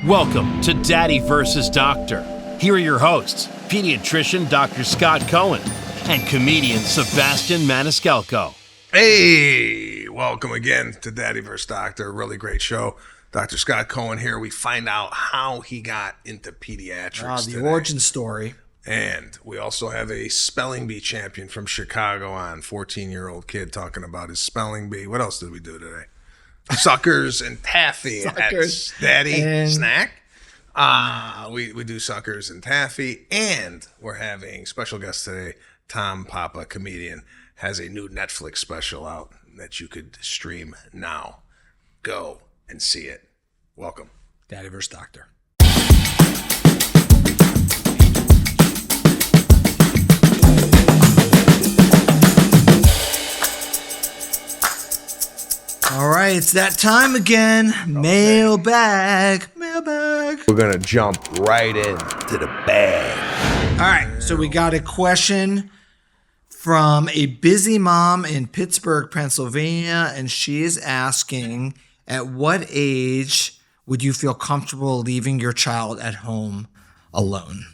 Welcome to Daddy vs. Doctor. Here are your hosts, Pediatrician Dr. Scott Cohen and comedian Sebastian Maniscalco. Hey, welcome again to Daddy vs. Doctor. A really great show. Dr. Scott Cohen here. We find out how he got into pediatrics the today. origin story. And we also have a spelling bee champion from Chicago on, 14-year-old kid talking about his spelling bee. What else did we do today? Suckers and taffy. Suckers. That's Daddy And- snack. We do suckers and taffy, and we're having special guest today. Tom Papa, comedian, has a new Netflix special out that you could stream now. Go and see it. Welcome. Daddy vs. Doctor. All right, it's that time again. Mailbag. We're going to jump right into the bag. All right, so we got a question from a busy mom in Pittsburgh, Pennsylvania, and she is asking, at what age would you feel comfortable leaving your child at home alone?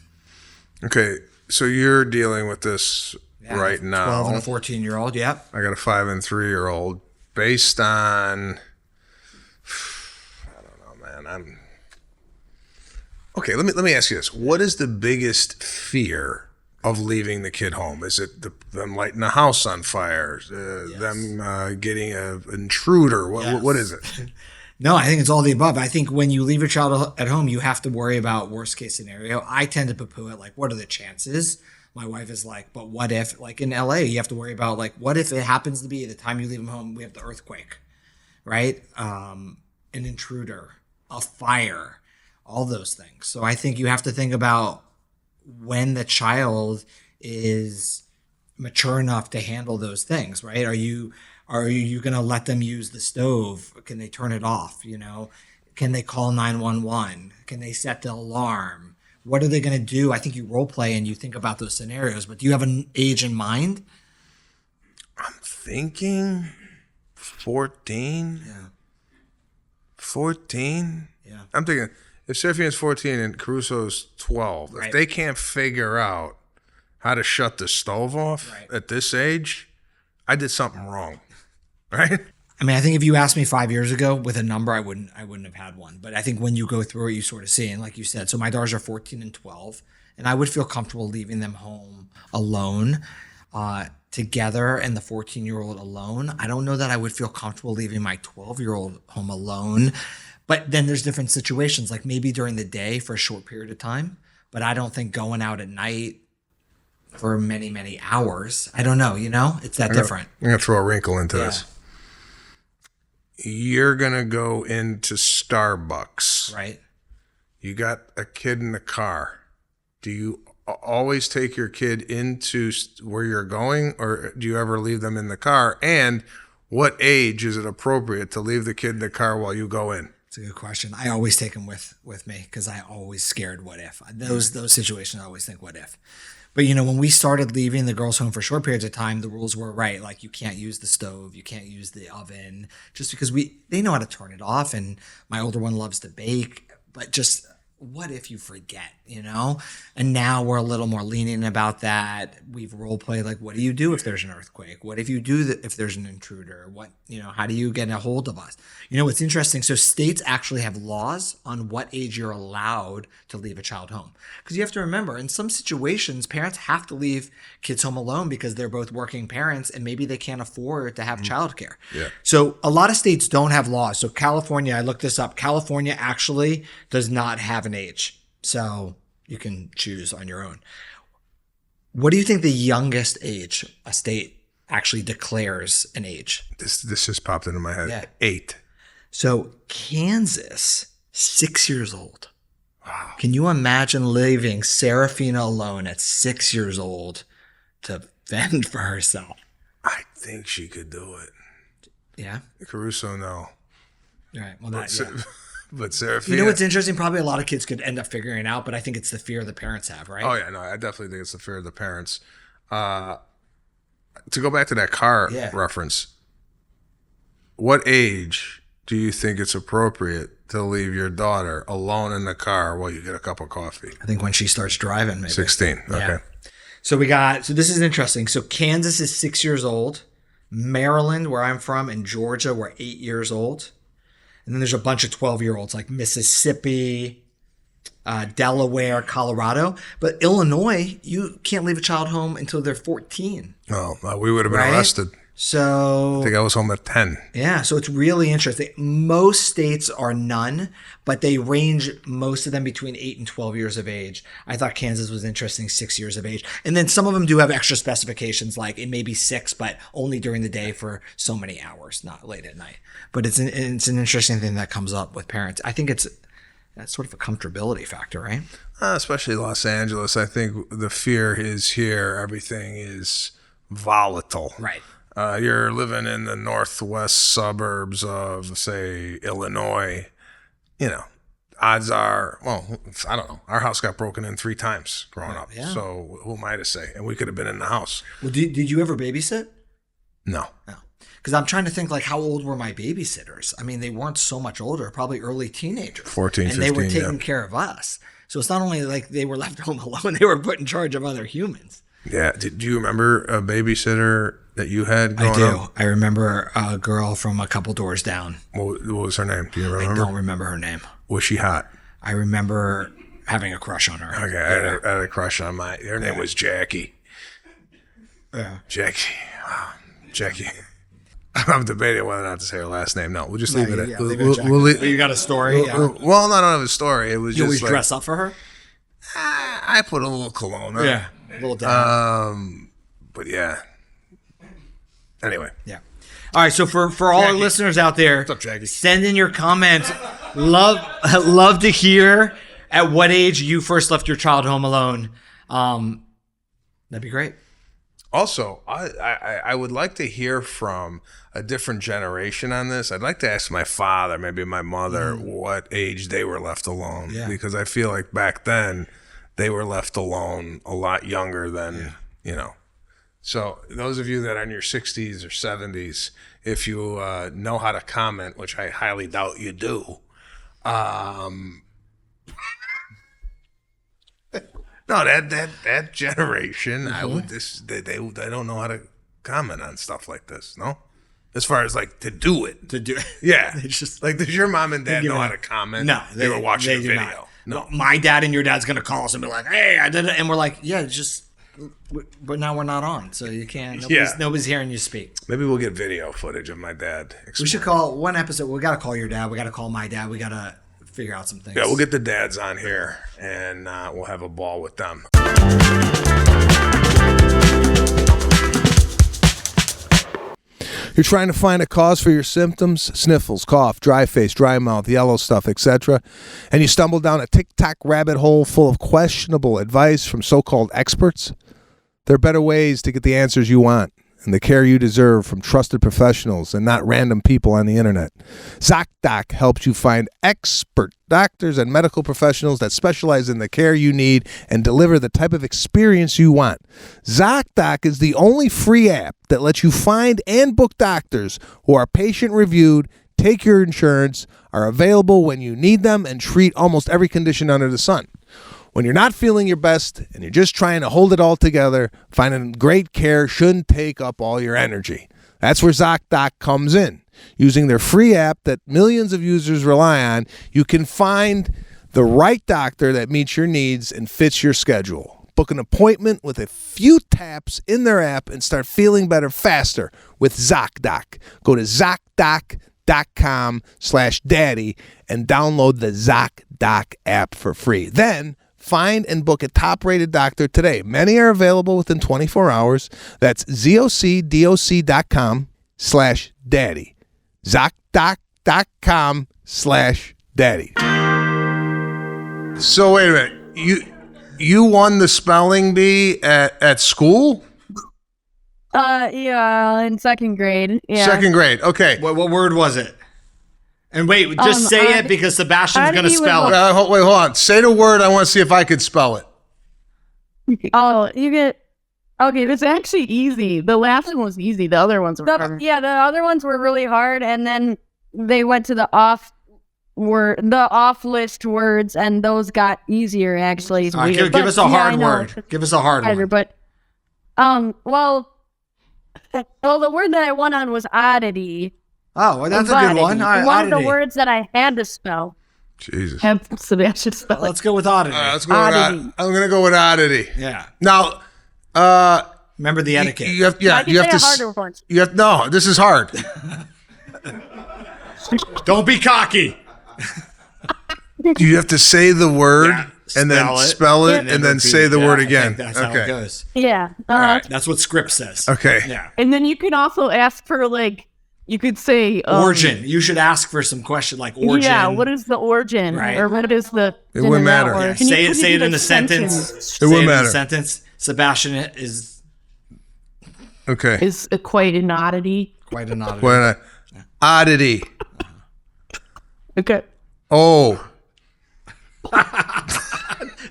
Okay, so you're dealing with this right now. 12 and a 14-year-old, yep. I got a 5 and 3-year-old. Based on, I don't know, man. Okay. Let me ask you this: what is the biggest fear of leaving the kid home? Is it them lighting the house on fire? Them getting an intruder? What is it? No, I think it's all the above. I think when you leave your child at home, you have to worry about worst case scenario. I tend to poo-poo it, like, what are the chances? My wife is like, but what if, like in LA, you have to worry about, like, what if it happens to be the time you leave them home, we have the earthquake, right? An intruder, a fire, all those things. So I think you have to think about when the child is mature enough to handle those things, right? Are you going to let them use the stove? Can they turn it off? Can they call 911? Can they set the alarm? What are they going to do? I think you role play and you think about those scenarios, but do you have an age in mind? I'm thinking 14. Yeah. 14? Yeah. I'm thinking if Seraphina's 14 and Caruso's 12, Right. if they can't figure out how to shut the stove off at this age, I did something wrong, right? I mean, I think if you asked me 5 years ago with a number, I wouldn't have had one. But I think when you go through it, you sort of see, and like you said, so my daughters are 14 and 12, and I would feel comfortable leaving them home alone, together, and the 14-year-old alone. I don't know that I would feel comfortable leaving my 12-year-old home alone. But then there's different situations, like maybe during the day for a short period of time. But I don't think going out at night for many, many hours. I don't know, it's that different. I'm going to throw a wrinkle into Yeah. this. You're going to go into Starbucks. Right. You got a kid in the car. Do you always take your kid into where you're going, or do you ever leave them in the car? And what age is it appropriate to leave the kid in the car while you go in? It's a good question. I always take them with me because I always scared what if. Those situations I always think what if. But when we started leaving the girls home for short periods of time, the rules were right. Like you can't use the stove, you can't use the oven, just because they know how to turn it off. And my older one loves to bake, but just what if you forget, And now we're a little more lenient about that. We've role played, like, what do you do if there's an earthquake? What if you do if there's an intruder? What, how do you get a hold of us? What's interesting. So states actually have laws on what age you're allowed to leave a child home. Because you have to remember, in some situations, parents have to leave kids home alone because they're both working parents and maybe they can't afford to have childcare. Yeah. So a lot of states don't have laws. So California, I looked this up. California actually does not have an age. So you can choose on your own. What do you think the youngest age a state actually declares an age? This just popped into my head. Yeah. 8. So Kansas, 6 years old. Wow. Can you imagine leaving Seraphina alone at 6 years old to fend for herself? I think she could do it. Yeah. Caruso, no. All right. Well, that, But Seraphina. what's interesting? Probably a lot of kids could end up figuring it out, but I think it's the fear the parents have, right? Oh, yeah, no, I definitely think it's the fear of the parents. To go back to that car reference, what age do you think it's appropriate to leave your daughter alone in the car while you get a cup of coffee? I think when she starts driving, maybe. 16. Okay. Yeah. So this is interesting. So Kansas is 6 years old. Maryland, where I'm from, and Georgia were 8 years old. And then there's a bunch of 12-year-olds like Mississippi, Delaware, Colorado. But Illinois, you can't leave a child home until they're 14. Oh, we would have been arrested. So I think I was home at 10. Yeah, so it's really interesting. Most states are none, but they range most of them between 8 and 12 years of age. I thought Kansas was interesting, 6 years of age. And then some of them do have extra specifications, like it may be 6, but only during the day for so many hours, not late at night. But it's an interesting thing that comes up with parents. I think that's sort of a comfortability factor, right? Especially Los Angeles. I think the fear is here. Everything is volatile. Right. You're living in the northwest suburbs of, say, Illinois. Odds are, well, I don't know. Our house got broken in 3 times growing up. Yeah. So who am I to say? And we could have been in the house. Well, did you ever babysit? No. Because I'm trying to think, like, how old were my babysitters? I mean, they weren't so much older, probably early teenagers. 14, and 15, they were taking care of us. So it's not only like they were left home alone, they were put in charge of other humans. Yeah. Do you remember a babysitter that you had growing up? I remember a girl from a couple doors down. What was her name? Do you remember? I don't remember her name. Was she hot? I remember having a crush on her. Okay, I had a crush on her name was Jackie. Yeah. Jackie. Wow. Jackie. I'm debating whether or not to say her last name. No, we'll just leave it at But you got a story? Well, no, I don't have a story. It was You just always like, dress up for her? I put a little cologne on. Yeah. A little down. But yeah. Anyway. Yeah. All right. So for all our listeners out there, what's up, Jackie? Send in your comments. Love to hear at what age you first left your child home alone. That'd be great. Also, I would like to hear from a different generation on this. I'd like to ask my father, maybe my mother, what age they were left alone. Yeah. Because I feel like back then they were left alone a lot younger than, So those of you that are in your 60s or 70s, if you know how to comment, which I highly doubt you do, no, that generation, they don't know how to comment on stuff like this, no? As far as like to do it. Yeah. It's just like, does your mom and dad know how to comment? No. They were watching a video. Not. No. My dad and your dad's going to call us and be like, hey, I did it. And we're like, yeah, but now we're not on. So you can't, nobody's hearing you speak. Maybe we'll get video footage of my dad. We should call one episode. We got to call your dad. We got to call my dad. We got to figure out some things. Yeah, we'll get the dads on here and we'll have a ball with them. You're trying to find a cause for your symptoms, sniffles, cough, dry face, dry mouth, yellow stuff, etc., and you stumble down a TikTok rabbit hole full of questionable advice from so-called experts. There are better ways to get the answers you want and the care you deserve from trusted professionals and not random people on the internet. ZocDoc helps you find expert doctors and medical professionals that specialize in the care you need and deliver the type of experience you want. ZocDoc is the only free app that lets you find and book doctors who are patient-reviewed, take your insurance, are available when you need them, and treat almost every condition under the sun. When you're not feeling your best and you're just trying to hold it all together, finding great care shouldn't take up all your energy. That's where ZocDoc comes in. Using their free app that millions of users rely on, you can find the right doctor that meets your needs and fits your schedule. Book an appointment with a few taps in their app and start feeling better faster with ZocDoc. Go to ZocDoc.com/daddy and download the ZocDoc app for free. Then find and book a top-rated doctor today. Many are available within 24 hours. That's ZocDoc.com/daddy. ZocDoc.com/daddy. So wait a minute. You won the spelling bee at school? Yeah, in second grade. Yeah. Second grade. Okay. What word was it? And wait, just say it because Sebastian's going to spell it. Wait, hold on. Say the word. I want to see if I could spell it. Oh, you get... Okay, it's actually easy. The last one was easy. The other ones were hard. Yeah, the other ones were really hard, and then they went to the off list words, and those got easier actually. All right, give us a hard word. Give us a hard one. But well, the word that I went on was oddity. Oh, well, that's a good one. All right, one oddity. of the words that I had to spell. Jesus. Have Sebastian spell it. Let's go with oddity. Let's go Oddity. with I'm gonna go with oddity. Yeah. Now, Remember the etiquette. you have I can you have say to a harder word. you have no. This is hard. Don't be cocky. You have to say the word and then spell it and then repeat say it. the Yeah, word I again. think that's how it goes. Yeah. All right, that's what script says. Okay. Yeah. And then you could also ask for you could say Origin. You should ask for some question like origin. Yeah, what is the origin? Right. Or what is the... It wouldn't matter. Yeah, say it in a sentence. It wouldn't In a matter. sentence. Sebastian is Okay. Is quite an oddity. quite an oddity. Well, oddity. Okay. Oh.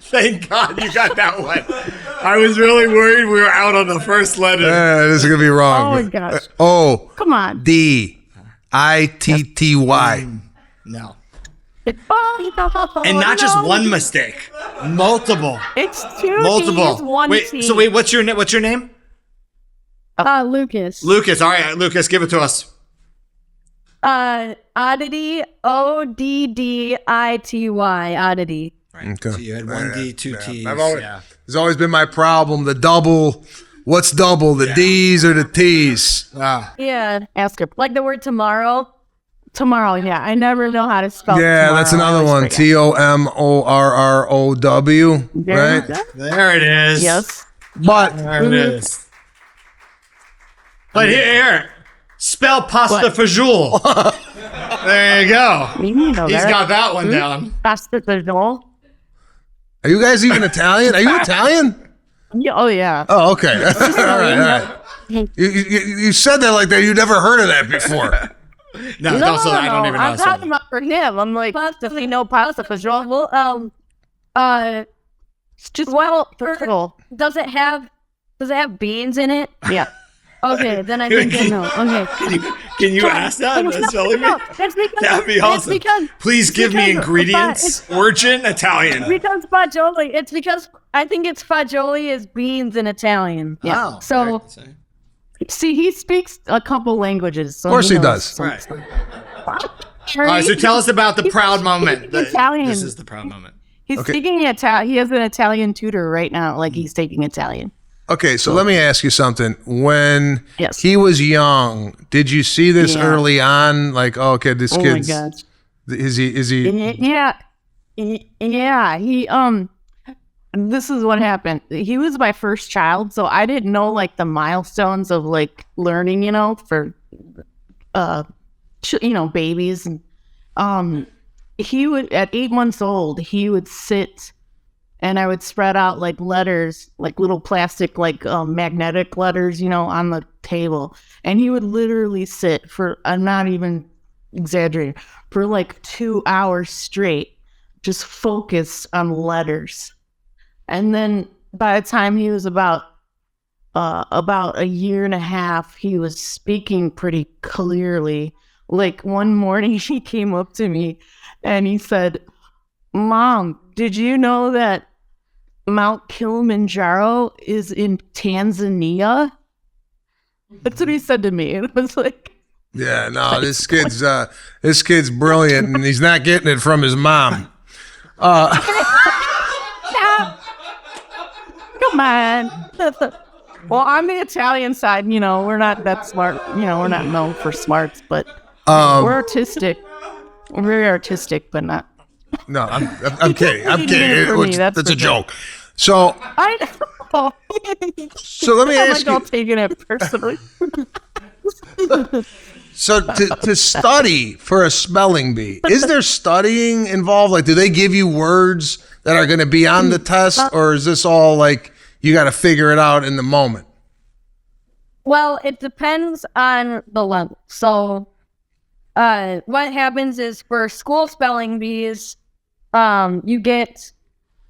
Thank God you got that one. I was really worried we were out on the first letter. This is gonna be wrong. Oh my gosh. O Come on. D I T T Y. No. Oh, And not just no. one mistake. Multiple. It's two Multiple. D's, one Wait, T. so what's your name? Lucas. Lucas. All right, Lucas, give it to us. Oddity. ODDITY. Oddity. Okay. So you had one D, two T's. It's always been my problem. The double. What's double? The D's or the T's? Wow. Yeah. Ask her. Like the word tomorrow. Tomorrow. Yeah. I never know how to spell. Yeah, tomorrow. that's I another always one. forget. TOMORROW. There Right? you go. There it is. Yes. But There it is. But here, spell pasta fajoule. There you go. You know He's that. got that one down. Pasta fagioli. are you guys even Italian? Are you Italian? Yeah, oh yeah. Oh, okay. all right. You said that like that. You never heard of that before. No, don't say that. I don't even know. I'm talking about for him. I'm like, definitely no pasta fagioli. Well, it's just first of all, does it have beans in it? Yeah. Okay, then I think I know. Okay. Can you ask that? That's telling me. That's because That'd be awesome. It's because, Please give me because- ingredients. Origin Italian. because fagioli. It's because I think it's fagioli is beans in Italian. Yeah. Oh, So see, he speaks a couple languages. So Of course he knows does. some Right. stuff. All right, so tell us about the proud moment. Italian. This is the proud moment. He's speaking Italian. He has an Italian tutor right now. Like he's taking Italian. Okay, so let me ask you something. When Yes. he was young, did you see this Yeah. early on? Like, oh, okay, this Oh my kid's gosh. is he? Yeah. He this is what happened. He was my first child, so I didn't know like the milestones of like learning, for babies. And he would, at 8 months old, he would sit and I would spread out like letters, like little plastic, like magnetic letters, on the table. And he would literally sit for, I'm not even exaggerating, for like 2 hours straight, just focused on letters. And then by the time he was about a year and a half, he was speaking pretty clearly. Like one morning he came up to me and he said, "Mom, did you know that Mount Kilimanjaro is in Tanzania?" That's what he said to me. And it was like, Yeah, no, this kid's brilliant, and he's not getting it from his mom. come on. Well, on the Italian side, we're not that smart. We're not known for smarts, but we're artistic. We're very artistic, but not. No, I'm kidding. I'm He did it for me, kidding. that's That's for a sure. joke. So let me I'm ask like all you. taking it personally. So to study for a spelling bee, is there studying involved? Like, do they give you words that are going to be on the test, or is this all like you got to figure it out in the moment? Well, it depends on the level. So, what happens is for school spelling bees, you get,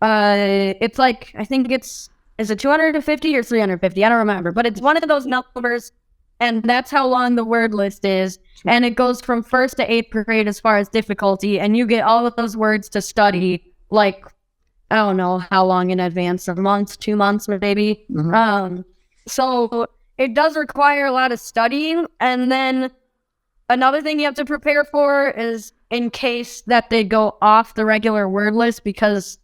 it's like, I think is it 250 or 350? I don't remember, but it's one of those numbers and that's how long the word list is. And it goes from 1st to 8th grade as far as difficulty, and you get all of those words to study, like, I don't know how long in advance, a month, 2 months maybe. So it does require a lot of studying. And then another thing you have to prepare for is in case that they go off the regular word list because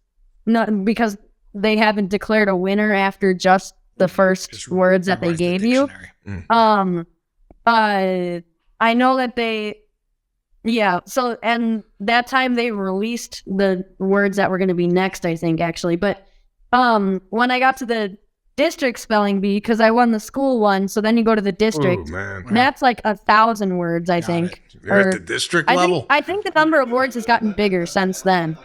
they haven't declared a winner after just the first words that they gave you. I know that so, and that time they released the words that were going to be next, I think, actually. But when I got to the district spelling bee, because I won the school one, so then you go to the district. That's like 1,000 words, I think. You're at the district level? I think the number of words has gotten bigger since then.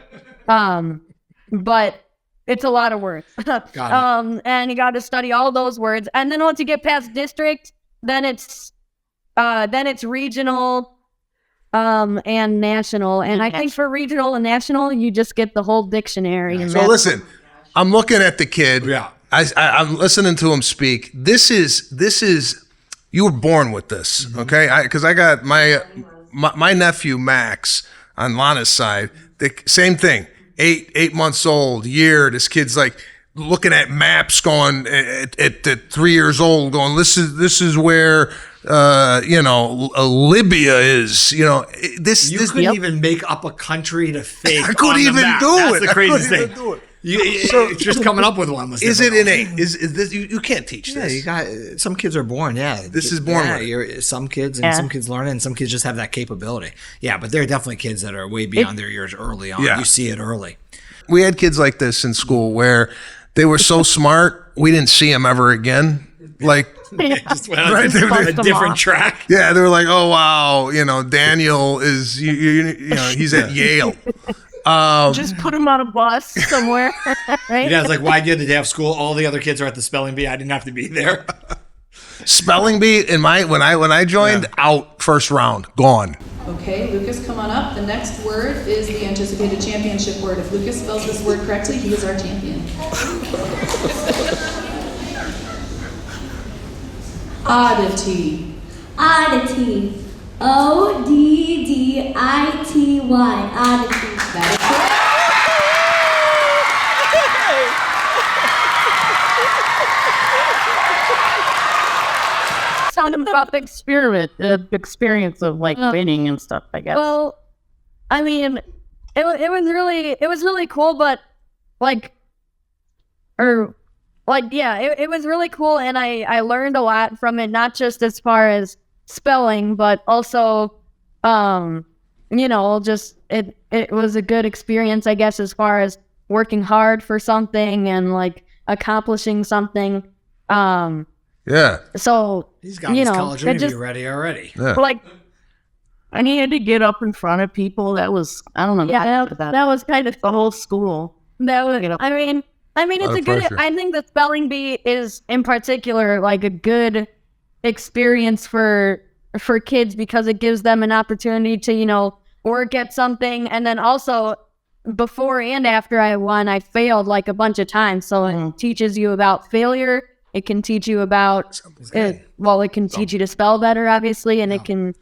But it's a lot of words. And you got to study all those words. And then once you get past district, then it's regional and national. And I think for regional and national, you just get the whole dictionary. So listen, I'm looking at the kid. Yeah. I'm listening to him speak. This is you were born with this, okay? Because I got my nephew Max on Lana's side. The same thing. 8 months old, year. This kid's like looking at maps, going at 3 years old, going, this is where Libya is. This couldn't even make up a country to fake. I couldn't even do it. That's the craziest thing. Just coming up with one was is it innate? Is this you can't teach this? You got some kids are born. This is born. Some kids and some kids learn it, and some kids just have that capability. But there are definitely kids that are way beyond their years early on. You see it early. We had kids like this in school where they were so smart we didn't see them ever again. Like just went on a different track. Yeah, they were like, oh wow, Daniel is he's at Yale. Just put him on a bus somewhere, right? It's like, why did they have school? All the other kids are at the spelling bee. I didn't have to be there. Spelling bee when I joined, out first round, gone. Okay, Lucas, come on up. The next word is the anticipated championship word. If Lucas spells this word correctly, he is our champion. Oddity. Oddity. Oddity. Oddity. That is correct. Tell them about the experience of like winning and stuff, I guess. Well, I mean, it was really cool, but it was really cool, and I learned a lot from it, not just as far as spelling, but also, just it was a good experience, I guess, as far as working hard for something and like accomplishing something. So he's got his college interview ready already. Yeah. Like, I needed to get up in front of people. That was, I don't know. Yeah, that was kind of the whole school. That was, I mean, it's a good. I think the spelling bee is in particular like a good experience for kids because it gives them an opportunity to work at something, and then also before and after I won, I failed like a bunch of times. So it teaches you about failure. It can teach you about it. Well, it can teach you to spell better, obviously, and it can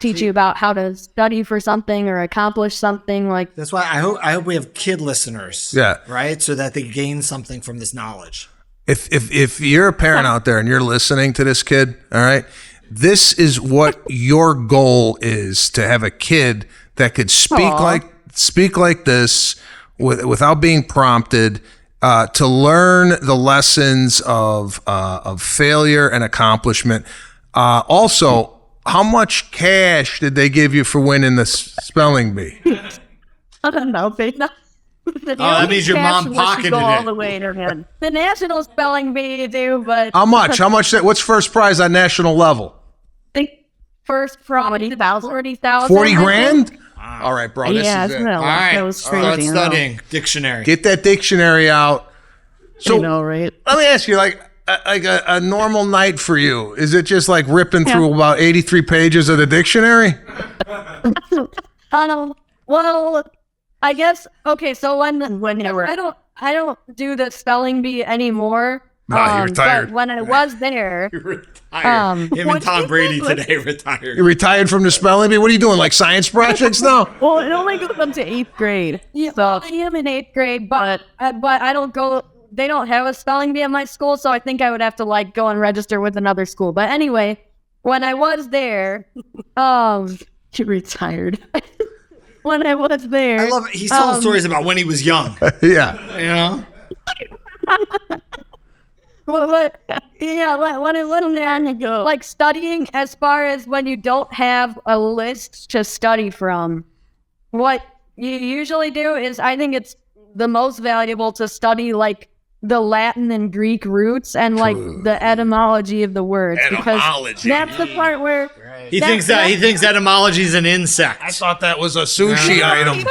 teach you about how to study for something or accomplish something. Like that's why I hope we have kid listeners. Yeah. Right. So that they gain something from this knowledge. If you're a parent out there and you're listening to this kid, all right, this is what your goal is: to have a kid that could speak like this without being prompted. To learn the lessons of failure and accomplishment. Also, how much cash did they give you for winning the spelling bee? I don't know. That means your mom pocketed it. All the way in her head. The national spelling bee too, but how much? What's first prize on national level? I think first prize 40,000. 40 grand? All right, bro. This is it. All right. That was crazy. Start studying dictionary. Get that dictionary out. So, I know, right? Let me ask you, like a normal night for you, is it just like ripping through about 83 pages of the dictionary? Well, I guess okay. So whenever I don't do the spelling bee anymore. Nah, you retired. But when I was there, Retired. Him and Tom Brady today retired. You retired from the spelling bee? What are you doing, like science projects now? well, it only goes up to 8th grade. So I am in 8th grade, but I don't go. They don't have a spelling bee at my school, so I think I would have to like go and register with another school. But anyway, when I was there, he retired. When I was there, I love it. He's telling stories about when he was young. Yeah. You know? Like studying, as far as when you don't have a list to study from, what you usually do is, I think it's the most valuable to study like the Latin and Greek roots and like the etymology of the words, because that's the part where He thinks etymology is an insect. I thought that was a sushi item.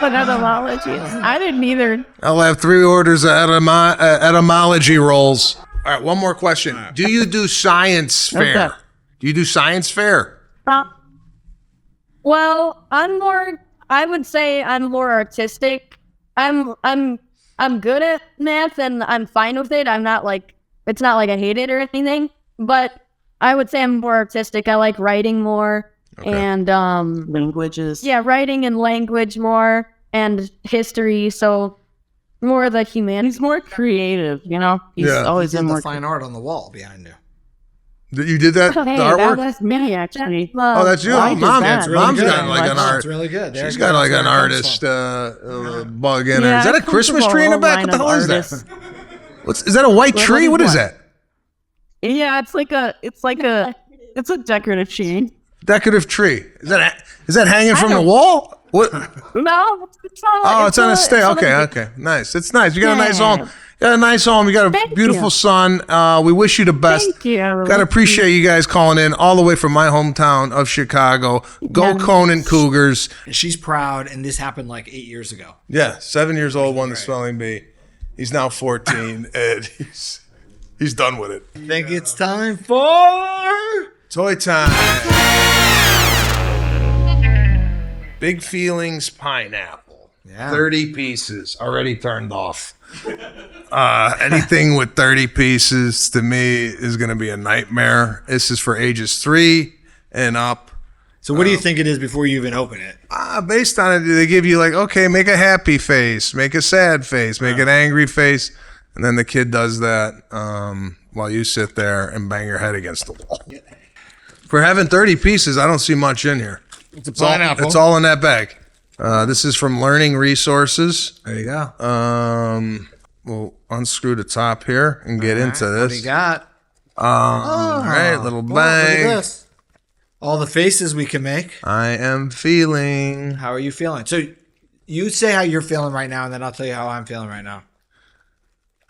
but etymology. I didn't either. I'll have 3 orders of etymology rolls. All right, one more question. Do you do science fair? Okay. Do you do science fair? Well, I would say I'm more artistic. I'm good at math and I'm fine with it. I'm not like, it's not like I hate it or anything, but I would say I'm more artistic. I like writing more and languages. Yeah, writing and language more and history. So more of the humanities. He's more creative, you know? He's always in the more fine art on the wall behind you. You did that? Hey, the artwork? that's me actually. Oh, that's you. I did Mom, that. Mom's good. got like an art. It's really good. She's got like an artist bug in her. Yeah, Is that I a come Christmas from a tree in the whole back? line What the of hell is artists. that? Is that a white tree? What is that? Yeah, it's a decorative tree. Decorative tree. Is that hanging from the wall? What? No, it's not. Oh, it's on a stay. Okay. Nice. It's nice. You got a nice home. You got a nice home. You got a Thank beautiful you. son. We wish you the best. Thank you. Gotta appreciate you guys calling in all the way from my hometown of Chicago. Go Cohen Cougars. And she's proud, and this happened like 8 years ago. Yeah, 7 years old, won the spelling bee. He's now 14, and he's done with it. I think it's time for Toy time. Big Feelings Pineapple. Yeah. 30 pieces already turned off. Anything with 30 pieces to me is going to be a nightmare. This is for ages 3 and up. So what do you think it is before you even open it? Based on it, they give you like, okay, make a happy face, make a sad face, make an angry face. And then the kid does that while you sit there and bang your head against the wall. For having 30 pieces, I don't see much in here. It's a pineapple. It's all in that bag. This is from Learning Resources. There you go. We'll unscrew the top here and get into this. What do you got? All right, little Look bang. at this. All the faces we can make. I am feeling. How are you feeling? So you say how you're feeling right now, and then I'll tell you how I'm feeling right now.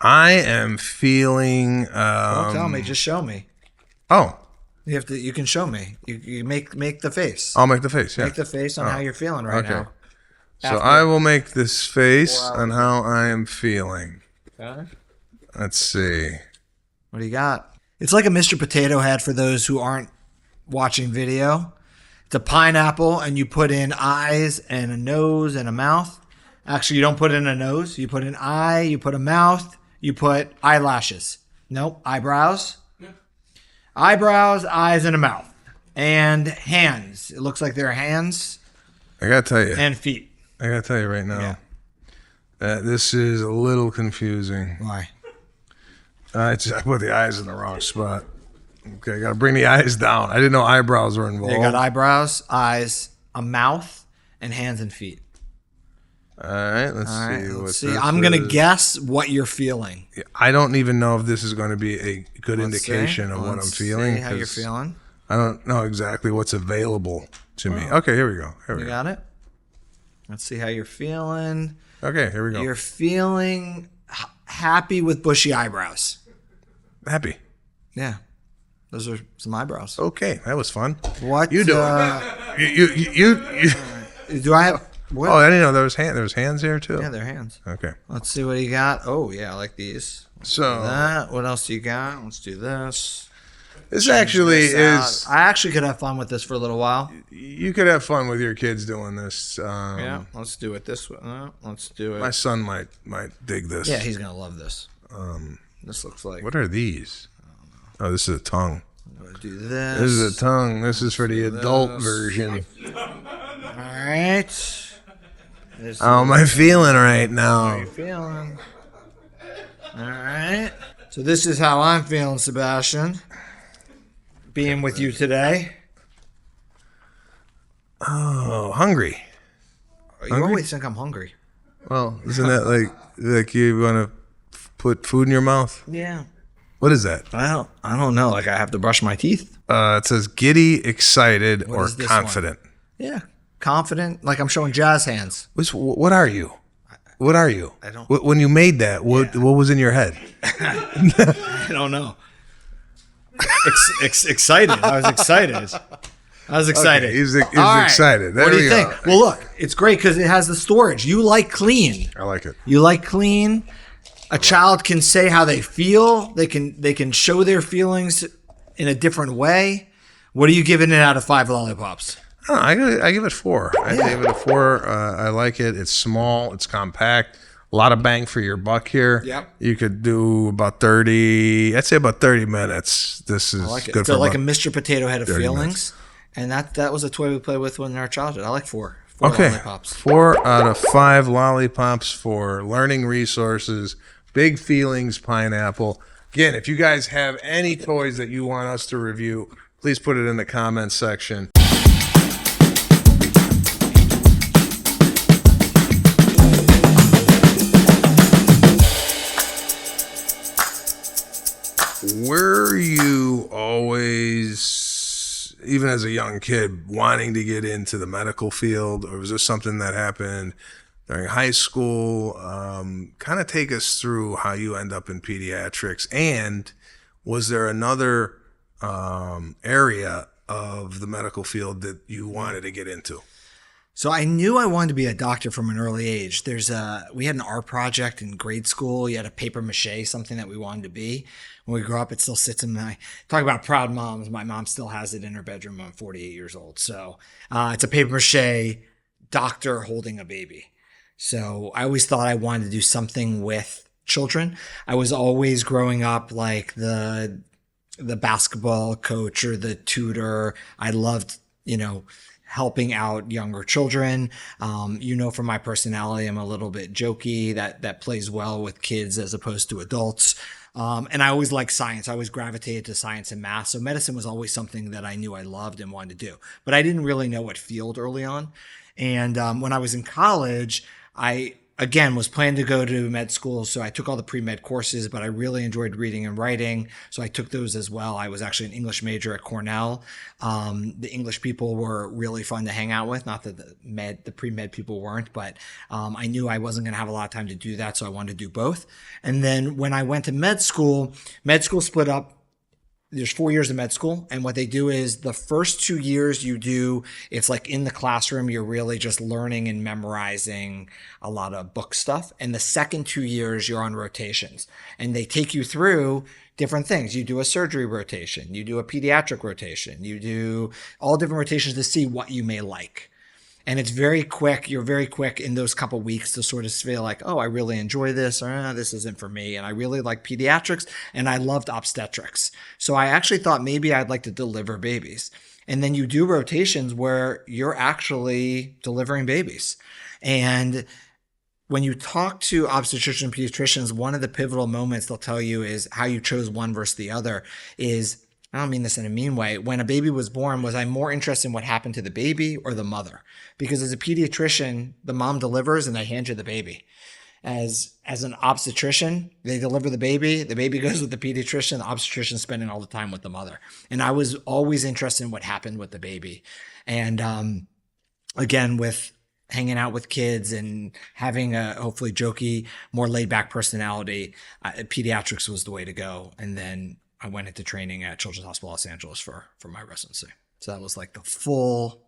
I am feeling. Don't tell me. Just show me. Oh, You have to. You can show me. You make the face. I'll make the face. Yeah. Make the face on how you're feeling right Okay. now. So I will make this face on how I am feeling. Okay. Let's see. What do you got? It's like a Mr. Potato Head for those who aren't watching video. It's a pineapple, and you put in eyes and a nose and a mouth. Actually, you don't put in a nose. You put an eye. You put a mouth. You put eyelashes. Nope. Eyebrows. Eyebrows, eyes, and a mouth. And hands. It looks like they're hands I gotta tell you. and feet. I gotta tell you right now. Yeah. That this is a little confusing. Why? I put the eyes in the wrong spot. Okay, I gotta bring the eyes down. I didn't know eyebrows were involved. You got eyebrows, eyes, a mouth, and hands and feet. All right, let's All right, see. let's see. I'm going to guess what you're feeling. I don't even know if this is going to be a good Let's indication see. of what I'm Let's feeling. see how you're 'cause feeling. I don't know exactly what's available to me. Okay, here we go. Here we You go. got it? Let's see how you're feeling. Okay, here we go. You're feeling happy with bushy eyebrows. Happy. Yeah. Those are some eyebrows. Okay, that was fun. What You do You. do I have? What? Oh, I didn't know there was hands here too. Yeah, they're hands. Okay. Let's see what you got. Oh, yeah, I like these. So That. What else do you got? Let's do this. this actually This is. I actually could have fun with this for a little while. You could have fun with your kids doing this. Yeah, let's do it this way. Let's do it. My son might dig this. Yeah, he's gonna love this. This looks like. What are these? Oh, this is a tongue. I'm gonna do this. This is a tongue. This is for the adult version. All right. How am I feeling right now? Feeling. All right. So this is how I'm feeling, Sebastian. Being with you today. Oh, hungry. You always think I'm hungry. Well, isn't that like you want to put food in your mouth? Yeah. What is that? Well, I don't know. Like I have to brush my teeth. It says giddy, excited, or is this confident. Yeah. Confident. Like I'm showing jazz hands. What are you? What are you? I don't. When you made that, what was in your head? I don't know. Excited. I was excited. Okay, he's All right. excited. There What do you we think? are. Well, look, it's great because it has the storage. You like clean. I like it. You like clean. A child can say how they feel. They can show their feelings in a different way. What are you giving it out of 5 lollipops? I give it 4. I give it a 4. I like it. It's small. It's compact. A lot of bang for your buck here. Yep. You could do about 30. I'd say about 30 minutes. This is Like it. good So for like a about- Mr. Potato Head of 30 feelings. minutes. And that was a toy we played with in our childhood. I like 4. 4 Okay. lollipops. 4 out of 5 lollipops for learning resources. Big Feelings Pineapple. Again, if you guys have any toys that you want us to review, please put it in the comments section. Were you always, even as a young kid, wanting to get into the medical field, or was this something that happened during high school? Kind of take us through how you end up in pediatrics, and was there another area of the medical field that you wanted to get into? So I knew I wanted to be a doctor from an early age. We had an art project in grade school. You had a paper mache, something that we wanted to be. When we grew up, it still sits in my, talk about proud moms. My mom still has it in her bedroom. I'm 48 years old. So it's a paper mache doctor holding a baby. So I always thought I wanted to do something with children. I was always growing up like the basketball coach or the tutor. I loved, helping out younger children. From my personality, I'm a little bit jokey. That plays well with kids as opposed to adults. And I always liked science. I always gravitated to science and math. So medicine was always something that I knew I loved and wanted to do. But I didn't really know what field early on. And when I was in college, I, again, was planning to go to med school. So I took all the pre-med courses, but I really enjoyed reading and writing. So I took those as well. I was actually an English major at Cornell. The English people were really fun to hang out with. Not that the pre-med people weren't, but I knew I wasn't going to have a lot of time to do that. So I wanted to do both. And then when I went to med school split up. There's 4 years of med school. And what they do is the first 2 years it's like in the classroom, you're really just learning and memorizing a lot of book stuff. And the second 2 years, you're on rotations. And they take you through different things. You do a surgery rotation. You do a pediatric rotation. You do all different rotations to see what you may like. And it's very quick. You're very quick in those couple weeks to sort of feel like, oh, I really enjoy this, or this isn't for me. And I really like pediatrics, and I loved obstetrics. So I actually thought maybe I'd like to deliver babies. And then you do rotations where you're actually delivering babies. And when you talk to obstetricians and pediatricians, one of the pivotal moments they'll tell you is how you chose one versus the other is, I don't mean this in a mean way. When a baby was born, was I more interested in what happened to the baby or the mother? Because as a pediatrician, the mom delivers and they hand you the baby. As an obstetrician, they deliver the baby goes with the pediatrician, the obstetrician's spending all the time with the mother. And I was always interested in what happened with the baby. And again, with hanging out with kids and having a hopefully jokey, more laid back personality, pediatrics was the way to go. And then I went into training at Children's Hospital Los Angeles for my residency. So that was like the full,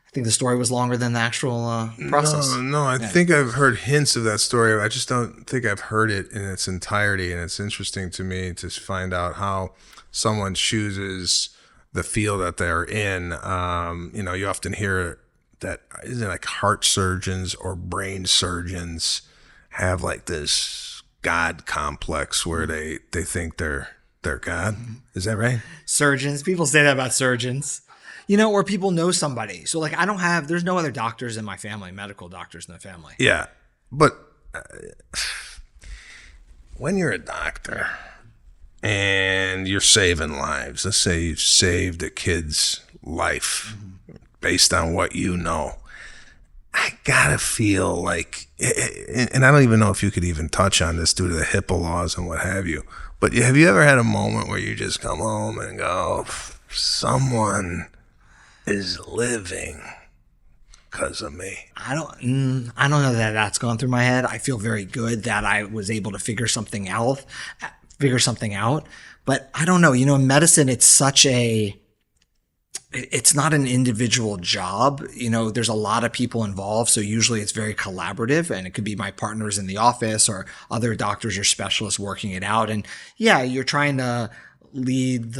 I think the story was longer than the actual process. No, I think I've heard hints of that story. I just don't think I've heard it in its entirety. And it's interesting to me to find out how someone chooses the field that they're in. You often hear that, isn't it like heart surgeons or brain surgeons have like this God complex where they think they're God. Is that right? Surgeons, people say that about surgeons. Or people know somebody. So like there's no other doctors in my family, medical doctors in the family. Yeah. But when you're a doctor and you're saving lives, let's say you've saved a kid's life based on what you know, I gotta feel like, and I don't even know if you could even touch on this due to the HIPAA laws and what have you, but have you ever had a moment where you just come home and go, someone is living because of me? I don't know that that's gone through my head. I feel very good that I was able to figure something out. But I don't know, in medicine, it's not an individual job. There's a lot of people involved. So usually it's very collaborative, and it could be my partners in the office or other doctors or specialists working it out. And yeah, you're trying to lead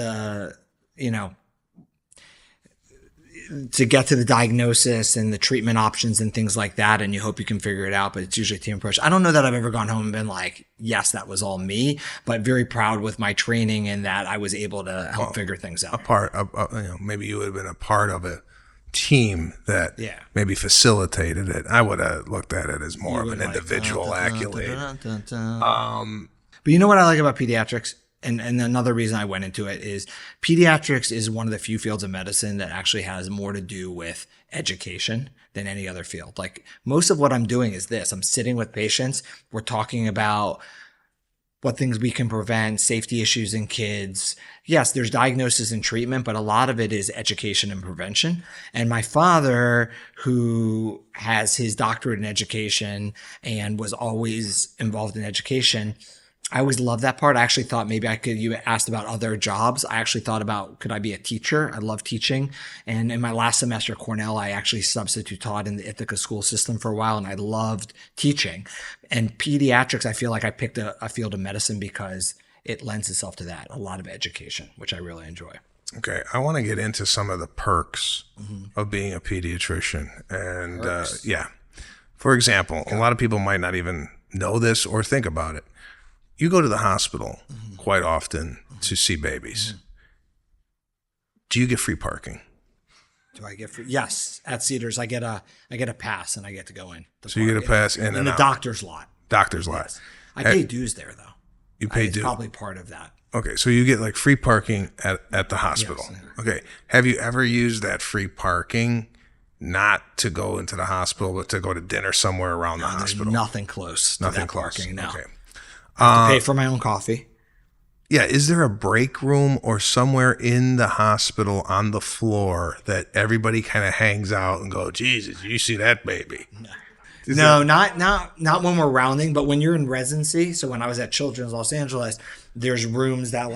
to get to the diagnosis and the treatment options and things like that. And you hope you can figure it out, but it's usually a team approach. I don't know that I've ever gone home and been like, yes, that was all me, but very proud with my training and that I was able to help figure things out. Maybe you would have been a part of a team that maybe facilitated it. I would have looked at it as more of an individual accolade. But you know what I like about pediatrics? And another reason I went into it is pediatrics is one of the few fields of medicine that actually has more to do with education than any other field. Like most of what I'm doing is this. I'm sitting with patients. We're talking about what things we can prevent, safety issues in kids. Yes, there's diagnosis and treatment, but a lot of it is education and prevention. And my father, who has his doctorate in education and was always involved in education, I always loved that part. I actually thought maybe you asked about other jobs. I actually thought about, could I be a teacher? I love teaching. And in my last semester at Cornell, I actually substitute taught in the Ithaca school system for a while, and I loved teaching. And pediatrics, I feel like I picked a field of medicine because it lends itself to that, a lot of education, which I really enjoy. Okay, I want to get into some of the perks of being a pediatrician. And for example, a lot of people might not even know this or think about it. You go to the hospital quite often to see babies. Do you get free parking? Do I get free? Yes, at Cedars, I get a pass and I get to go in. So you get a pass in and the out. doctor's lot. Doctor's lot. Yes. I pay dues there though. You pay dues. Probably part of that. Okay, so you get like free parking at the hospital. Yes. Okay, have you ever used that free parking not to go into the hospital, but to go to dinner somewhere around the hospital? Nothing close to that close. Parking. No. Okay. I have to pay for my own coffee. Yeah, is there a break room or somewhere in the hospital on the floor that everybody kind of hangs out and go, Jesus, you see that baby? No, not when we're rounding, but when you're in residency. So when I was at Children's Los Angeles, there's rooms that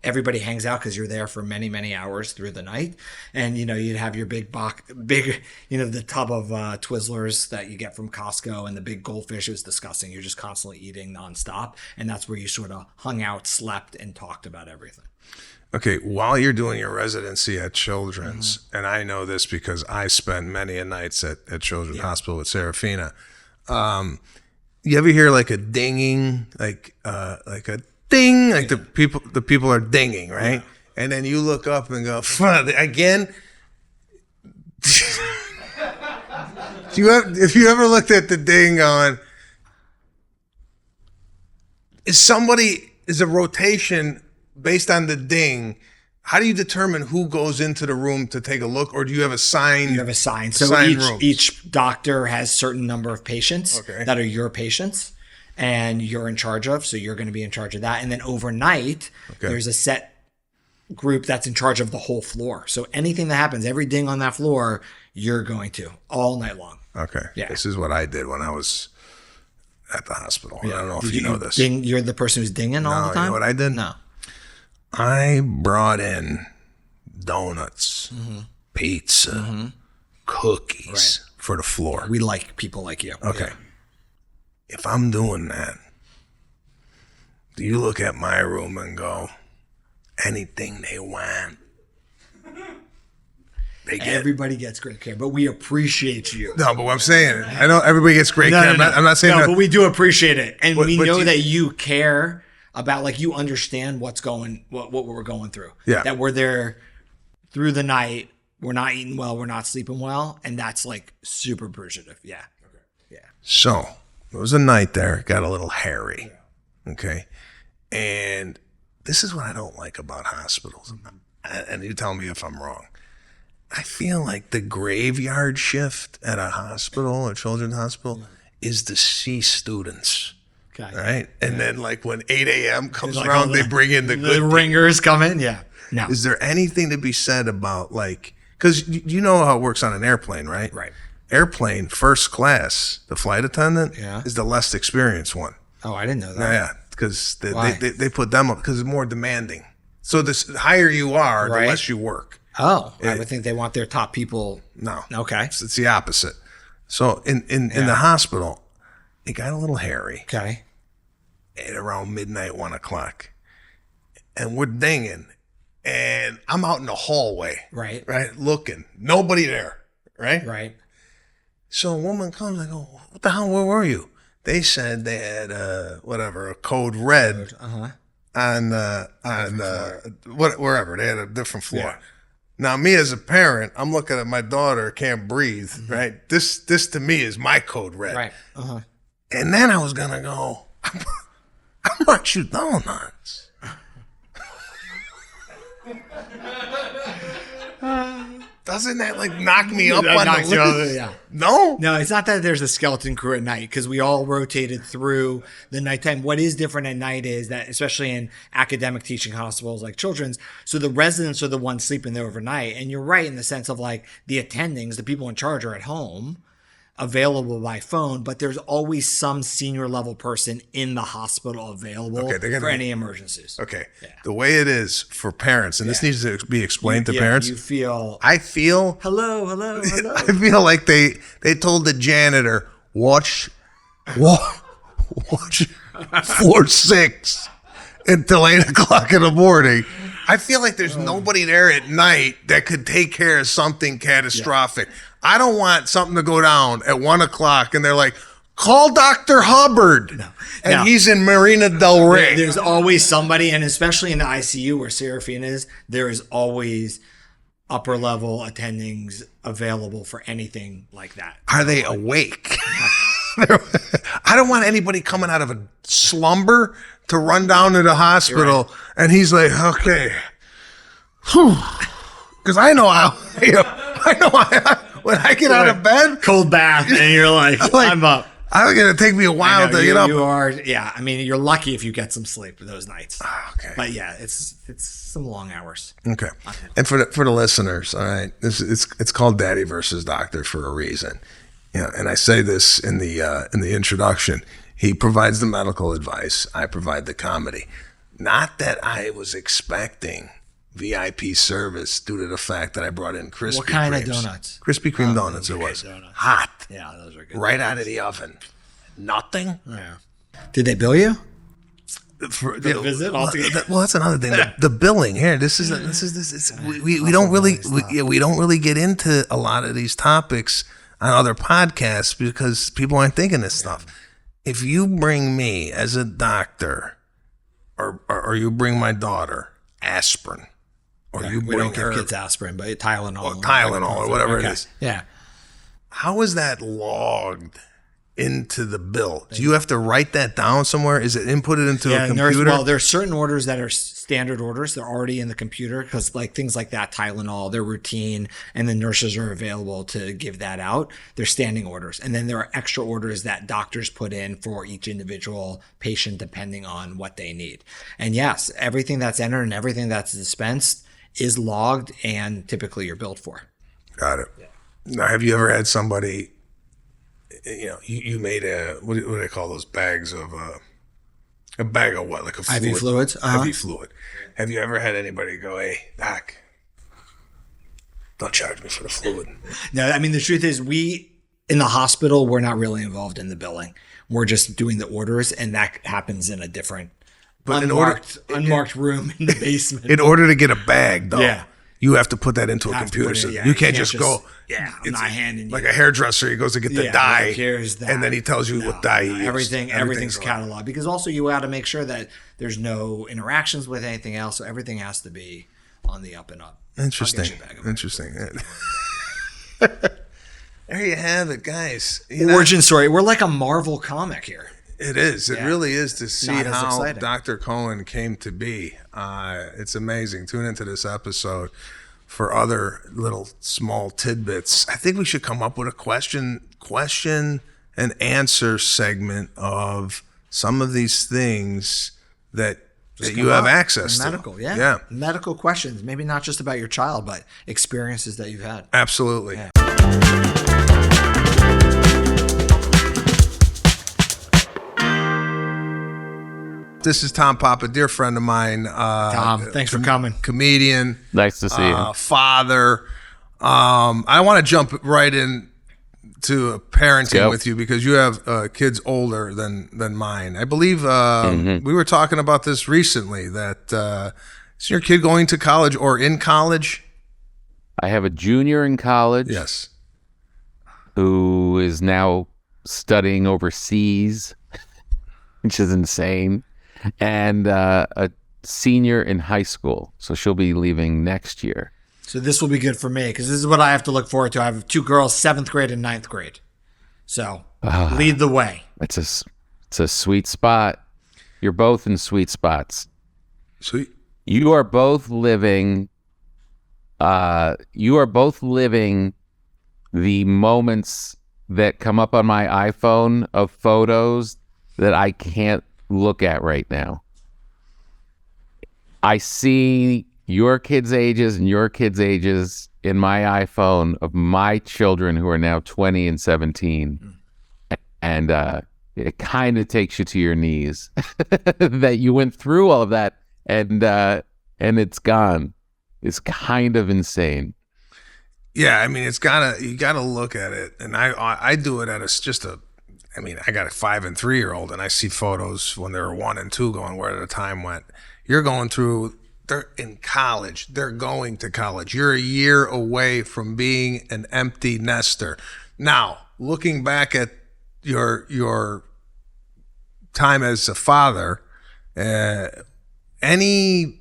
everybody hangs out because you're there for many, many hours through the night. And, you'd have your the tub of Twizzlers that you get from Costco and the big goldfish. It was disgusting. You're just constantly eating nonstop. And that's where you sort of hung out, slept, and talked about everything. Okay, while you're doing your residency at Children's, and I know this because I spent many a nights at Children's Hospital with Serafina, you ever hear like a dinging, like a ding, like the people are dinging, right? Yeah. And then you look up and go, again? If you ever looked at the ding going, is a rotation based on the ding? How do you determine who goes into the room to take a look, or do you have a sign? You have a sign. So each doctor has certain number of patients that are your patients and you're in charge of. So you're going to be in charge of that. And then overnight, there's a set group that's in charge of the whole floor. So anything that happens, every ding on that floor, you're going to all night long. Okay. Yeah. This is what I did when I was at the hospital. Yeah. I don't know if you know this. You're the person who's dinging all the time? You know what I did? No. I brought in donuts, pizza, cookies for the floor. We like people like you. Okay. Yeah. If I'm doing that, do you look at my room and go, anything they want? Everybody gets great care, but we appreciate you. No, but what I'm saying, I know everybody gets great care. I'm not saying that. But we do appreciate it, and we know you, that you care about, like, you understand what we're going through. Yeah, that we're there through the night. We're not eating well. We're not sleeping well, and that's like super appreciative. Yeah. Okay. Yeah. So there was a night there. It got a little hairy. Yeah. Okay, and this is what I don't like about hospitals, and you tell me if I'm wrong. I feel like the graveyard shift at a hospital, a children's hospital, is to see students. Okay. Right? And then, like, when 8 a.m. comes around, they bring in the good ringers come in. Yeah. No. Is there anything to be said about, like, because you know how it works on an airplane, right? Right. Airplane, first class, the flight attendant is the less experienced one. Oh, I didn't know that. Yeah, because they put them up because it's more demanding. So the higher you are, the less you work. Oh, I would think they want their top people. No. Okay. It's the opposite. So in the hospital, it got a little hairy. Okay. At around midnight, 1 o'clock. And we're dinging. And I'm out in the hallway. Right. Right. Looking. Nobody there. Right. Right. So a woman comes, I go, what the hell, where were you? They said they had a code red on wherever. They had a different floor. Yeah. Now, me as a parent, I'm looking at my daughter can't breathe, right? This to me is my code red. Right. And then I was going to go, I brought you donuts. Doesn't that, like, knock me up on the list? Yeah. No? No, it's not that there's a skeleton crew at night, because we all rotated through the nighttime. What is different at night is that, especially in academic teaching hospitals like children's, so the residents are the ones sleeping there overnight. And you're right in the sense of, like, the attendings, the people in charge are at home, available by phone, but there's always some senior level person in the hospital available for any emergencies. Okay. Yeah. The way it is for parents, and this needs to be explained to parents. I feel hello. I feel like they told the janitor, watch floor 6 until 8 o'clock in the morning. I feel like there's nobody there at night that could take care of something catastrophic. Yeah. I don't want something to go down at 1 o'clock and they're like, call Dr. Hubbard. And he's in Marina Del Rey. There's always somebody, and especially in the ICU where Serafina is, there is always upper level attendings available for anything like that. Are they awake? I don't want anybody coming out of a slumber to run down to the hospital and he's like, okay. Because I know when I get out of bed, cold bath, and you're like, I'm up. I'm gonna take me a while to get up. You are, yeah. I mean, you're lucky if you get some sleep those nights. Okay, but yeah, it's some long hours. Okay, and for the listeners, all right, it's called Daddy versus Doctor for a reason. Yeah, and I say this in the introduction. He provides the medical advice. I provide the comedy. Not that I was expecting VIP service due to the fact that I brought in Krispy Kremes. What kind of donuts? Krispy Kreme donuts it was. Hot. Yeah, those are good. Right out of the oven. Nothing. Yeah. Did they bill you? For the visit altogether? Well, that's another thing. The billing here. We don't really get into a lot of these topics on other podcasts because people aren't thinking this stuff. If you bring me as a doctor or you bring my daughter aspirin, or you we bring don't give kids aspirin, but Tylenol. Or whatever it is. Yeah. How is that logged into the bill? Do you have to write that down somewhere? Is it inputted into a computer? Well, there's certain orders that are standard orders. They're already in the computer because like things like that, Tylenol, they're routine, and the nurses are available to give that out. They're standing orders. And then there are extra orders that doctors put in for each individual patient depending on what they need. And yes, everything that's entered and everything that's dispensed is logged and typically you're billed for. Got it. Yeah. Now, have you ever had somebody, you made what do they call those bags of, a bag of what? Like a fluid? IV fluids? IV fluid. Have you ever had anybody go, hey, doc, don't charge me for the fluid? No, I mean, the truth is in the hospital, we're not really involved in the billing. We're just doing the orders, and that happens in a different unmarked room in the basement. In order to get a bag, though. Yeah. you have to put that into a Have to computer put it- system. yeah, you can't just go. Yeah, I'm it's not handing you. like a hairdresser. He goes to get the Yeah, dye, like, here's that. and then he tells you what dye he used. Everything's allowed. cataloged, because also you got to make sure that there's no interactions with anything else. So everything has to be on the up and up. Interesting. I'll get you a bag of Interesting. There you have it, guys. You know, Origin story. We're like a Marvel comic here. it is. It Yeah. really is to see Not as how exciting. Dr. Cohen came to be. It's amazing. Tune into this episode for other little small tidbits. I think we should come up with a question and answer segment of some of these things that you have access to. Medical, yeah. Medical questions. Maybe not just about your child, but experiences that you've had. Absolutely. This is Tom Papa, dear friend of mine. Tom, thanks for coming. Comedian. Nice to see you. Father. I want to jump right in to parenting Go. with you because you have kids older than mine. I believe we were talking about this recently, that is your kid going to college or in college? I have a junior in college Yes. who is now studying overseas, which is insane, and a senior in high school. So she'll be leaving next year. So this will be good for me because this is what I have to look forward to. I have 2 girls, 7th grade and 9th grade. So lead the way. It's a sweet spot. You're both in sweet spots. Sweet. You are both living the moments that come up on my iPhone of photos that I can't look at right now. I see your kids' ages and your kids' ages in my iPhone of my children who are now 20 and 17. And it kind of takes you to your knees that you went through all of that and it's gone. It's kind of insane. Yeah, I mean, you gotta look at it, and I do it at I got a 5 and 3 year old, and I see photos when they were 1 and 2 going where the time went. You're going through. They're in college. They're going to college. You're a year away from being an empty nester. Now, looking back at your time as a father, any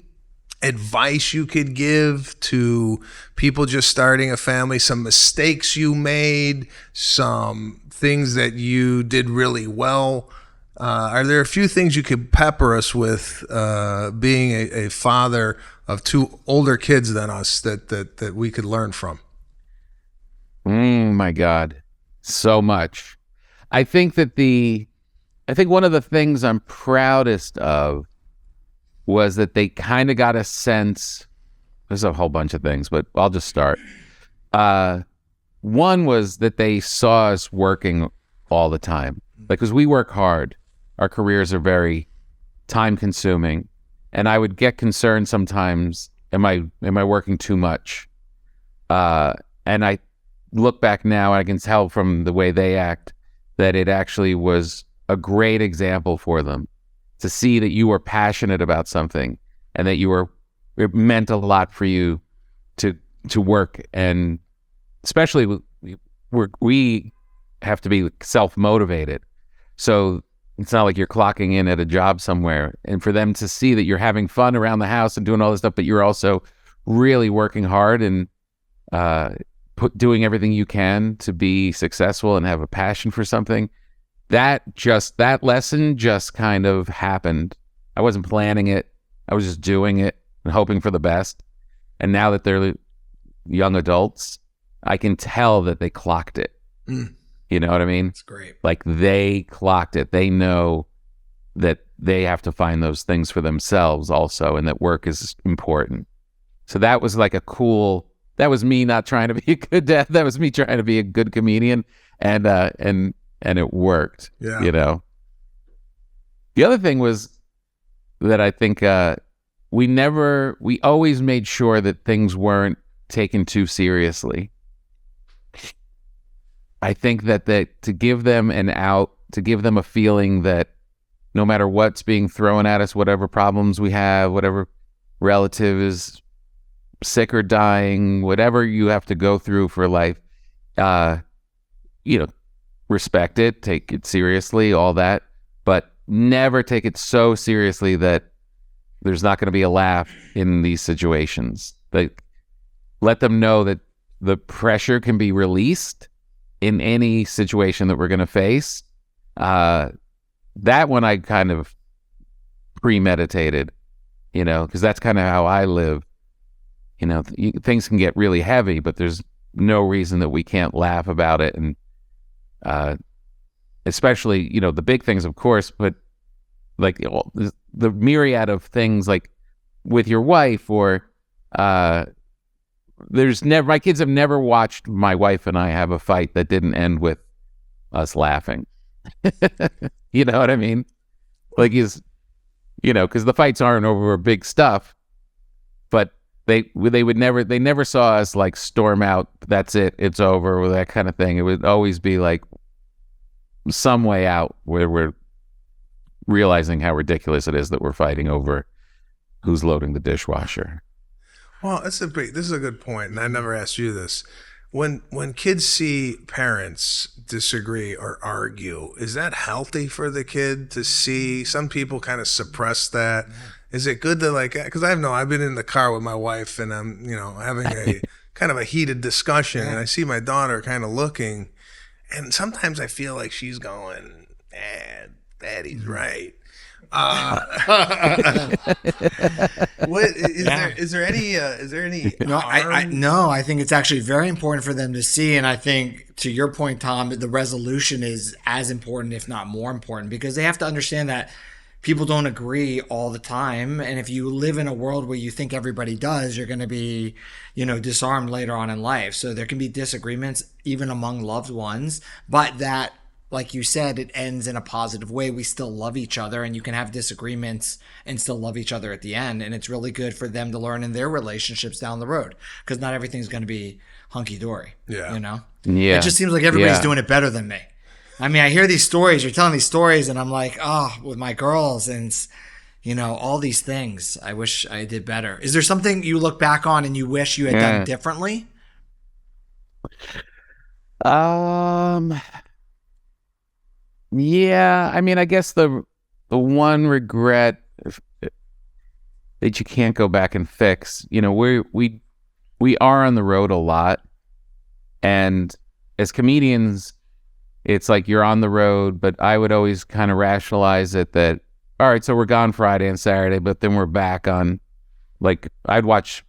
advice you could give to people just starting a family, some mistakes you made, some things that you did really well? Are there a few things you could pepper us with being a father of 2 older kids than us that we could learn from? My God, so much. I think one of the things I'm proudest of was that they kind of got a sense. There's a whole bunch of things, but I'll just start. One was that they saw us working all the time, because we work hard. Our careers are very time consuming, and I would get concerned sometimes. Am I working too much? And I look back now, and I can tell from the way they act that it actually was a great example for them to see that you were passionate about something and that it meant a lot for you to work. And especially we have to be self-motivated. So it's not like you're clocking in at a job somewhere. And for them to see that you're having fun around the house and doing all this stuff, but you're also really working hard and doing everything you can to be successful and have a passion for something, that lesson just kind of happened. I wasn't planning it. I was just doing it and hoping for the best. And now that they're young adults, I can tell that they clocked it. You know what I mean? That's great. Like, they clocked it. They know that they have to find those things for themselves also, and that work is important. So that was like that was me not trying to be a good dad. That was me trying to be a good comedian, and it worked. Yeah. You know. The other thing was that I think we always made sure that things weren't taken too seriously. I think that to give them an out, to give them a feeling that no matter what's being thrown at us, whatever problems we have, whatever relative is sick or dying, whatever you have to go through for life, respect it, take it seriously, all that, but never take it so seriously that there's not going to be a laugh in these situations. Like, let them know that the pressure can be released in any situation that we're going to face. That one I kind of premeditated, because that's kind of how I live. Things can get really heavy, but there's no reason that we can't laugh about it. And especially, the big things, of course, but like the myriad of things, like with your wife, or my kids have never watched my wife and I have a fight that didn't end with us laughing. You know what I mean? Like, because the fights aren't over big stuff, but they never saw us like storm out, that's it, it's over, or that kind of thing. It would always be like some way out where we're realizing how ridiculous it is that we're fighting over who's loading the dishwasher. Well, this is a good point, and I never asked you this. When kids see parents disagree or argue, is that healthy for the kid to see? Some people kind of suppress that. Is it good to, like, because I've been in the car with my wife and I'm, having a kind of a heated discussion, and I see my daughter kind of looking, and sometimes I feel like she's going, Daddy's right. What is there any No, I think it's actually very important for them to see, and I think, to your point, Tom, the resolution is as important, if not more important, because they have to understand that people don't agree all the time, and if you live in a world where you think everybody does, you're going to be disarmed later on in life. So there can be disagreements even among loved ones, but that, like you said, it ends in a positive way. We still love each other, and you can have disagreements and still love each other at the end. And it's really good for them to learn in their relationships down the road, because not everything's going to be hunky-dory. Yeah. Yeah. It just seems like everybody's doing it better than me. I mean, I hear these stories, you're telling these stories, and I'm like, with my girls and, all these things. I wish I did better. Is there something you look back on and you wish you had done differently? Yeah, I mean, I guess the one regret that you can't go back and fix, we are on the road a lot, and as comedians, it's like you're on the road, but I would always kind of rationalize it that, all right, so we're gone Friday and Saturday, but then we're back on, like, I'd watch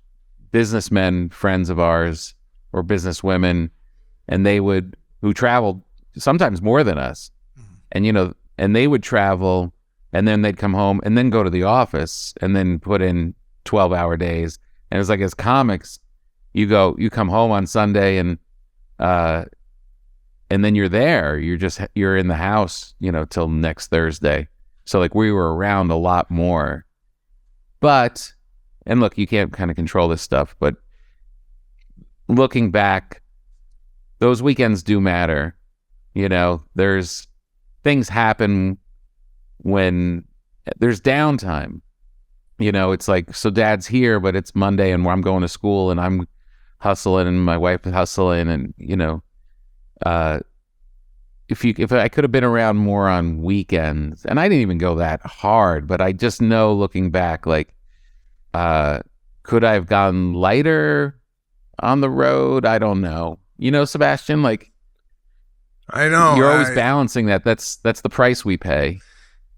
businessmen, friends of ours, or businesswomen, and who traveled sometimes more than us. And, and they would travel, and then they'd come home and then go to the office and then put in 12-hour days. And it's like, as comics, you come home on Sunday and then you're there. You're in the house, till next Thursday. So like, we were around a lot more. But, and look, you can't kind of control this stuff, but looking back, those weekends do matter. There's things happen when there's downtime. It's like, so Dad's here, but it's Monday and I'm going to school and I'm hustling and my wife is hustling, and if I could have been around more on weekends, and I didn't even go that hard, but I just know, looking back, like, could I have gone lighter on the road? I don't know. Sebastian, like, I know you're always balancing that. That's the price we pay.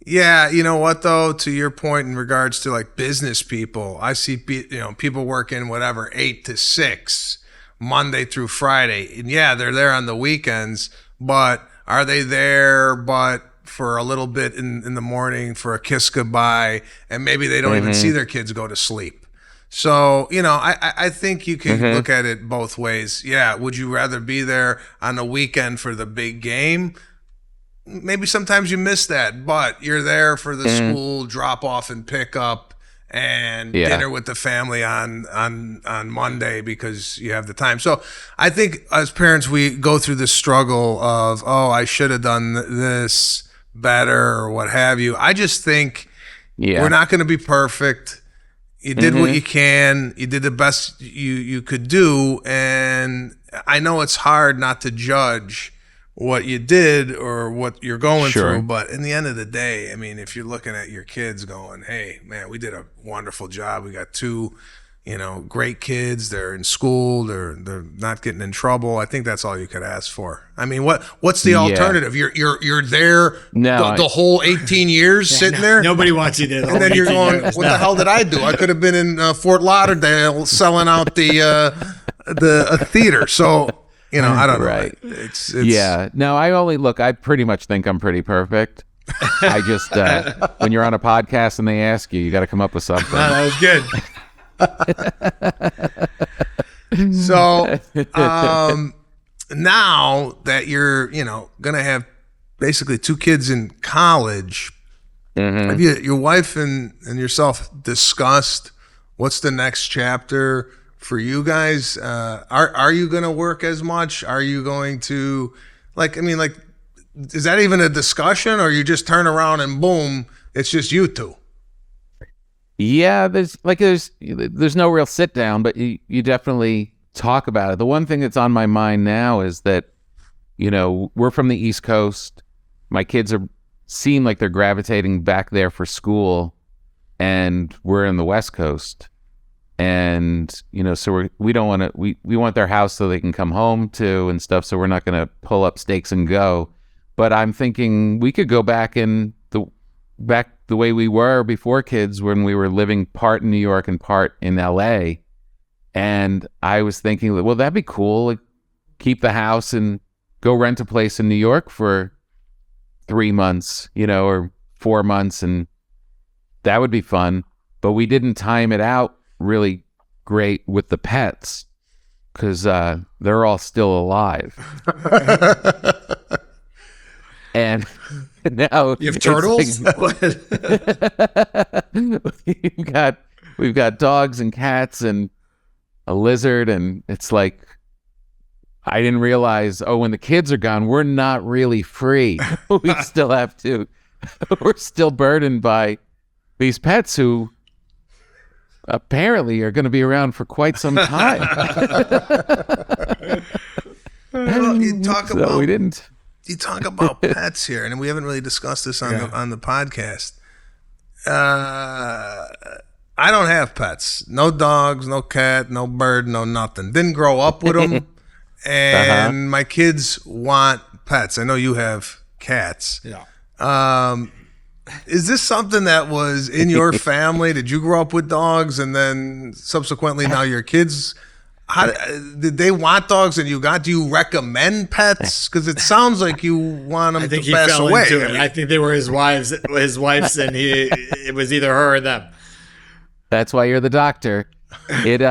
Yeah, you know what though? To your point in regards to like business people, I see people working 8 to 6, Monday through Friday, and yeah, they're there on the weekends. But are they there? But for a little bit in the morning for a kiss goodbye, and maybe they don't even see their kids go to sleep. So, I think you can look at it both ways. Yeah, would you rather be there on the weekend for the big game? Maybe sometimes you miss that, but you're there for the school drop off and pick up and dinner with the family on Monday because you have the time. So I think as parents, we go through this struggle of, I should have done this better or what have you. I just think we're not going to be perfect. You did what you can. You did the best you could do, and I know it's hard not to judge what you did or what you're going through, but in the end of the day, I mean, if you're looking at your kids going, hey, man, we did a wonderful job. We got two, great kids. They're in school. They're not getting in trouble. I think that's all you could ask for. I mean, what's the alternative? You're there the whole 18 years sitting there. Nobody wants you there. And then you're going, what the hell did I do? I could have been in Fort Lauderdale selling out the theater. So, I don't know. Right. It's No, I pretty much think I'm pretty perfect. I just, when you're on a podcast and they ask you got to come up with something. No, that was good. So, now that you're, going to have basically two kids in college, have your wife and yourself discussed what's the next chapter for you guys? Are you going to work as much? Are you going to is that even a discussion, or you just turn around and boom, it's just you two? Yeah, there's no real sit down, but you definitely talk about it. The one thing that's on my mind now is that, we're from the East Coast. My kids seem like they're gravitating back there for school, and we're in the West Coast. And, so we don't want to, we want their house so they can come home to and stuff. So we're not going to pull up stakes and go. But I'm thinking we could go back the way we were before kids, when we were living part in New York and part in LA. And I was thinking, well, that'd be cool. Like, keep the house and go rent a place in New York for 3 months, or 4 months. And that would be fun. But we didn't time it out really great with the pets because they're all still alive. And now you have turtles. we've got dogs and cats and a lizard, and it's like I didn't realize. Oh, when the kids are gone, we're not really free. We still have to. We're still burdened by these pets who apparently are going to be around for quite some time. Well, you talk about We pets here, and we haven't really discussed this on the podcast. I don't have pets. No dogs, no cat, no bird, no nothing. Didn't grow up with them, and my kids want pets. I know you have cats. Yeah. Is this something that was in your family? Did you grow up with dogs, and then subsequently now your kids? Did they want dogs, and do you recommend pets? Because it sounds like you want them to pass away. Into it. I think they were his wife's, and it was either her or them. That's why you're the doctor. When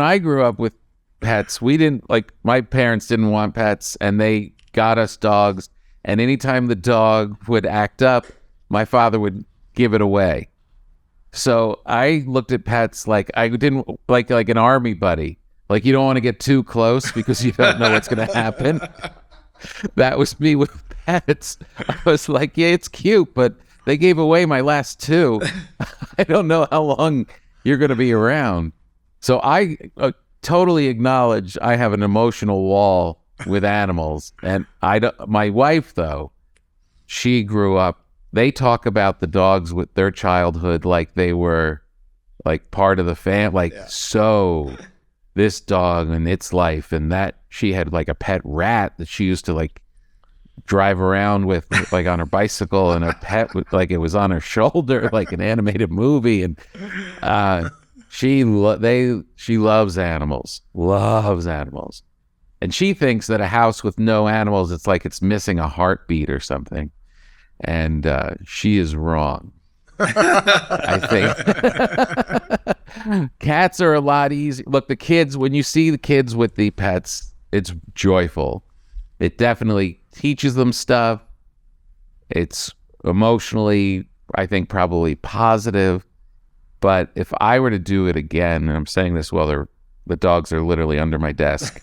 I grew up with pets, my parents didn't want pets, and they got us dogs. And anytime the dog would act up, my father would give it away. So I looked at pets like I didn't like an army buddy. Like, you don't want to get too close because you don't know what's going to happen. That was me with pets. I was like, yeah, it's cute, but they gave away my last two. I don't know how long you're going to be around. So I totally acknowledge I have an emotional wall with animals. And my wife, though, she grew up, they talk about the dogs with their childhood like they were like part of the family. So this dog and its life, and that she had like a pet rat that she used to like drive around with like on her bicycle, and a pet like it was on her shoulder like an animated movie. And she loves animals. And she thinks that a house with no animals, it's like it's missing a heartbeat or something. And she is wrong. I think cats are a lot easier. Look, the kids, when you see the kids with the pets, it's joyful. It definitely teaches them stuff. It's emotionally, I think, probably positive. But if I were to do it again, and I'm saying this while the dogs are literally under my desk,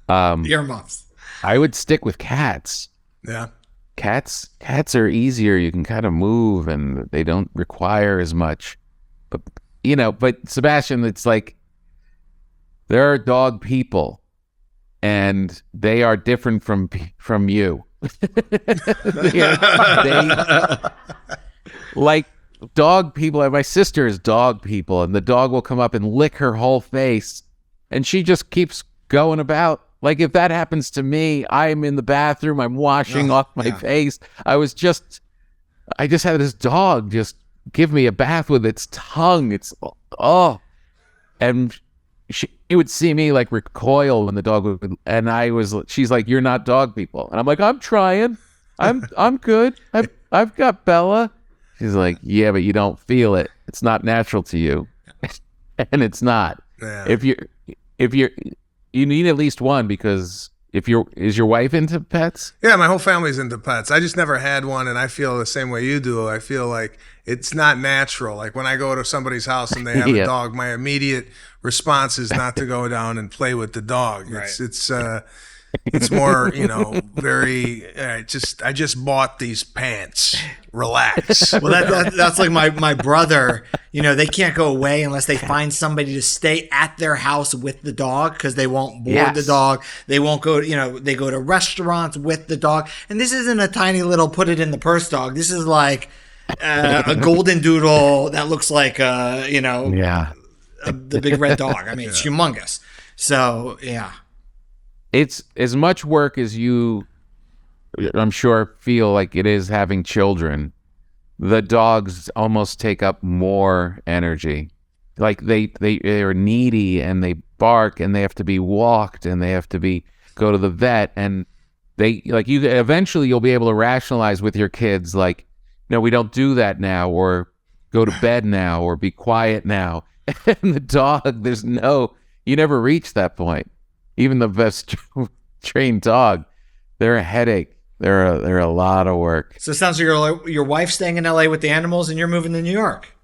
earmuffs, I would stick with cats. Yeah. cats are easier. You can kind of move and they don't require as much. But but Sebastian, it's like there are dog people and they are different from you. they like dog people. My sister is dog people, and the dog will come up and lick her whole face, and she just keeps going about. Like, if that happens to me, I'm in the bathroom, I'm washing off my face. I just had this dog just give me a bath with its tongue. And she would see me like recoil when the dog would, and she's like, "You're not dog people." And I'm like, "I'm trying. I'm good. I've got Bella." She's like, "Yeah, but you don't feel it. It's not natural to you." And it's not. Yeah. If you need at least one, because is your wife into pets? Yeah, my whole family's into pets. I just never had one, and I feel the same way you do. I feel like it's not natural. Like when I go to somebody's house and they have a dog, my immediate response is not to go down and play with the dog. Right. It's more, very. I just bought these pants. Relax. Well, that's like my brother. They can't go away unless they find somebody to stay at their house with the dog, because they won't board the dog. They won't go. They go to restaurants with the dog. And this isn't a tiny little put it in the purse dog. This is like a golden doodle that looks like the big red dog. I mean, it's humongous. So yeah. It's as much work as you, I'm sure, feel like it is having children. The dogs almost take up more energy. Like they are needy, and they bark, and they have to be walked, and they have to go to the vet, and eventually you'll be able to rationalize with your kids, like, no, we don't do that now, or go to bed now, or be quiet now. And the dog, you never reach that point. Even the best trained dog, they're a headache. They're a lot of work. So it sounds like your wife's staying in LA with the animals, and you're moving to New York.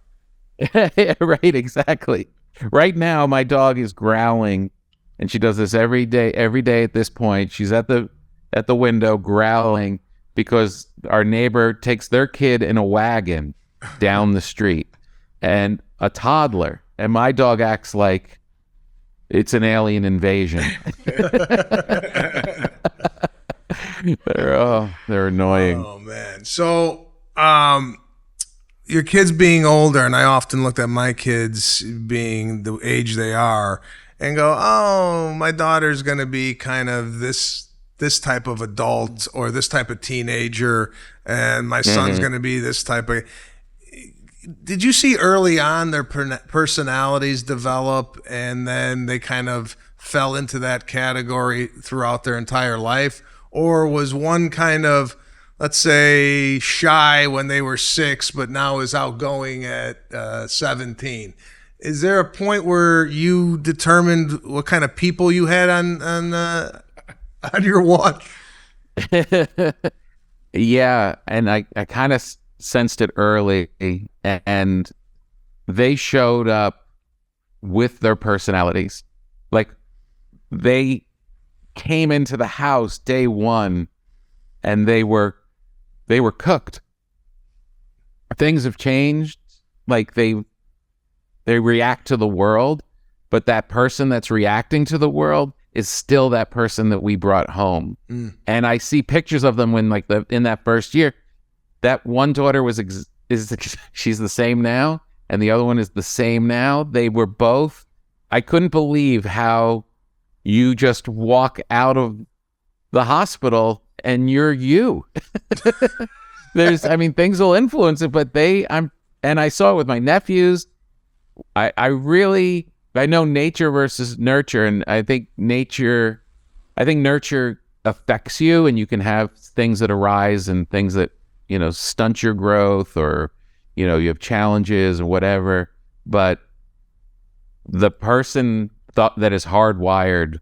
Right, exactly. Right now, my dog is growling, and she does this every day. Every day at this point, she's at the window growling because our neighbor takes their kid in a wagon down the street, and a toddler, and my dog acts like it's an alien invasion. They're annoying. Oh man. So, your kids being older, and I often looked at my kids being the age they are and go, "Oh, my daughter's going to be kind of this type of adult, or this type of teenager, and my son's going to be this type of." Did you see early on their personalities develop, and then they kind of fell into that category throughout their entire life? Or was one kind of, let's say, shy when they were 6, but now is outgoing at 17? Is there a point where you determined what kind of people you had on your watch? Yeah, and I kind of sensed it early, and they showed up with their personalities. Like, they came into the house day one, and they were cooked. Things have changed. Like, they react to the world, but that person that's reacting to the world is still that person that we brought home. And I see pictures of them when, like, in that first year. That one daughter she's the same now, and the other one is the same now. They were both. I couldn't believe how you just walk out of the hospital and you're you. Things will influence it, but and I saw it with my nephews. I know nature versus nurture, and I think nurture affects you, and you can have things that arise and things that stunt your growth, or you have challenges or whatever. But the person that is hardwired,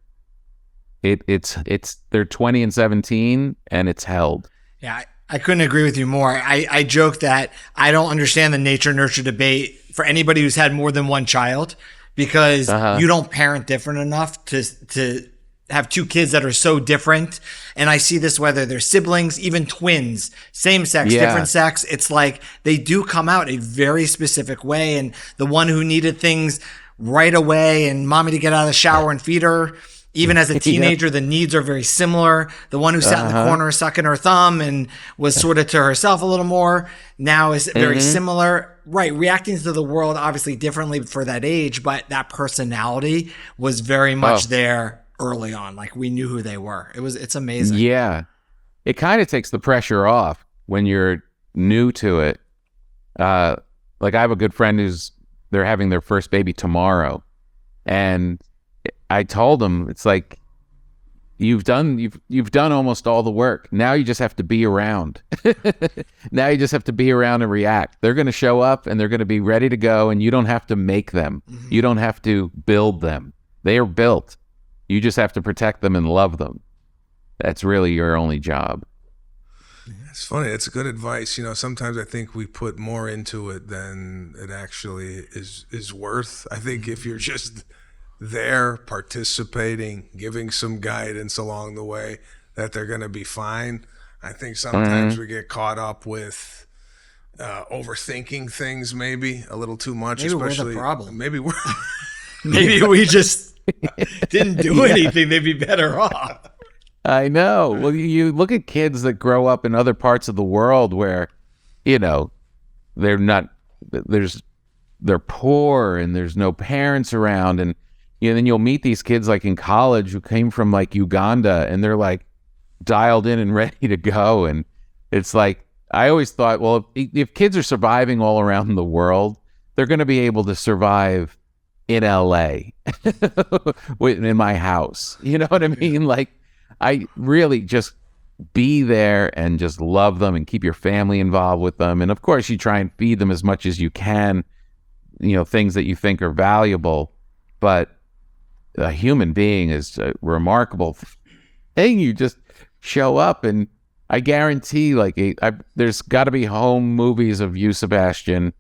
it's they're 20 and 17, and it's held. Yeah, I couldn't agree with you more. I joke that I don't understand the nature nurture debate for anybody who's had more than one child, because you don't parent different enough to have two kids that are so different. And I see this whether they're siblings, even twins, same sex, different sex. It's like they do come out a very specific way. And the one who needed things right away and mommy to get out of the shower and feed her, even as a teenager, the needs are very similar. The one who sat in the corner sucking her thumb and was sort of to herself a little more now is very similar. Right. Reacting to the world obviously differently for that age, but that personality was very much there early on. Like we knew who they were. It's amazing. Yeah. It kind of takes the pressure off when you're new to it. Like I have a good friend they're having their first baby tomorrow. And I told him, it's like, you've done almost all the work. Now you just have to be around. Now you just have to be around and react. They're going to show up and they're going to be ready to go, and you don't have to make them. You don't have to build them. They are built. You just have to protect them and love them. That's really your only job. It's funny. It's good advice. You know, sometimes I think we put more into it than it actually is worth. I think if you're just there participating, giving some guidance along the way, that they're going to be fine. I think sometimes we get caught up with overthinking things maybe a little too much. Maybe especially we're the problem. Maybe we're Maybe we just didn't do anything. They'd be better off. I know. Well, you look at kids that grow up in other parts of the world where, you know, they're poor and there's no parents around, and then you'll meet these kids like in college who came from like Uganda, and they're like dialed in and ready to go. And it's like, I always thought, well, if kids are surviving all around the world, they're going to be able to survive in LA, in my house. You know what I mean? Like, I really just be there and just love them and keep your family involved with them. And of course, you try and feed them as much as you can, you know, things that you think are valuable. But a human being is a remarkable thing. You just show up, and I guarantee, like, there's got to be home movies of you, Sebastian,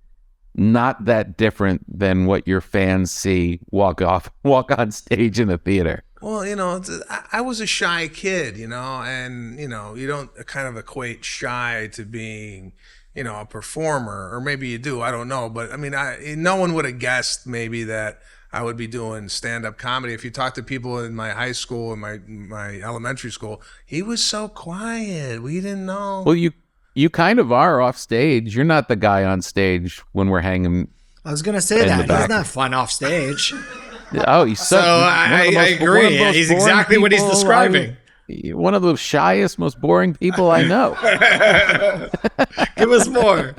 not that different than what your fans see walk on stage in a theater. Well, you know, I was a shy kid, you know, and, you know, you don't kind of equate shy to being, you know, a performer, or maybe you do, I don't know. But I mean, no one would have guessed maybe that I would be doing stand-up comedy. If you talk to people in my high school and my elementary school, he was so quiet. We didn't know. Well, you kind of are off stage. You're not the guy on stage when we're hanging. I was going to say that. He's not fun off stage. Oh, he's so I agree. He's exactly what he's describing. One of the shyest, most boring people I know. Give us more.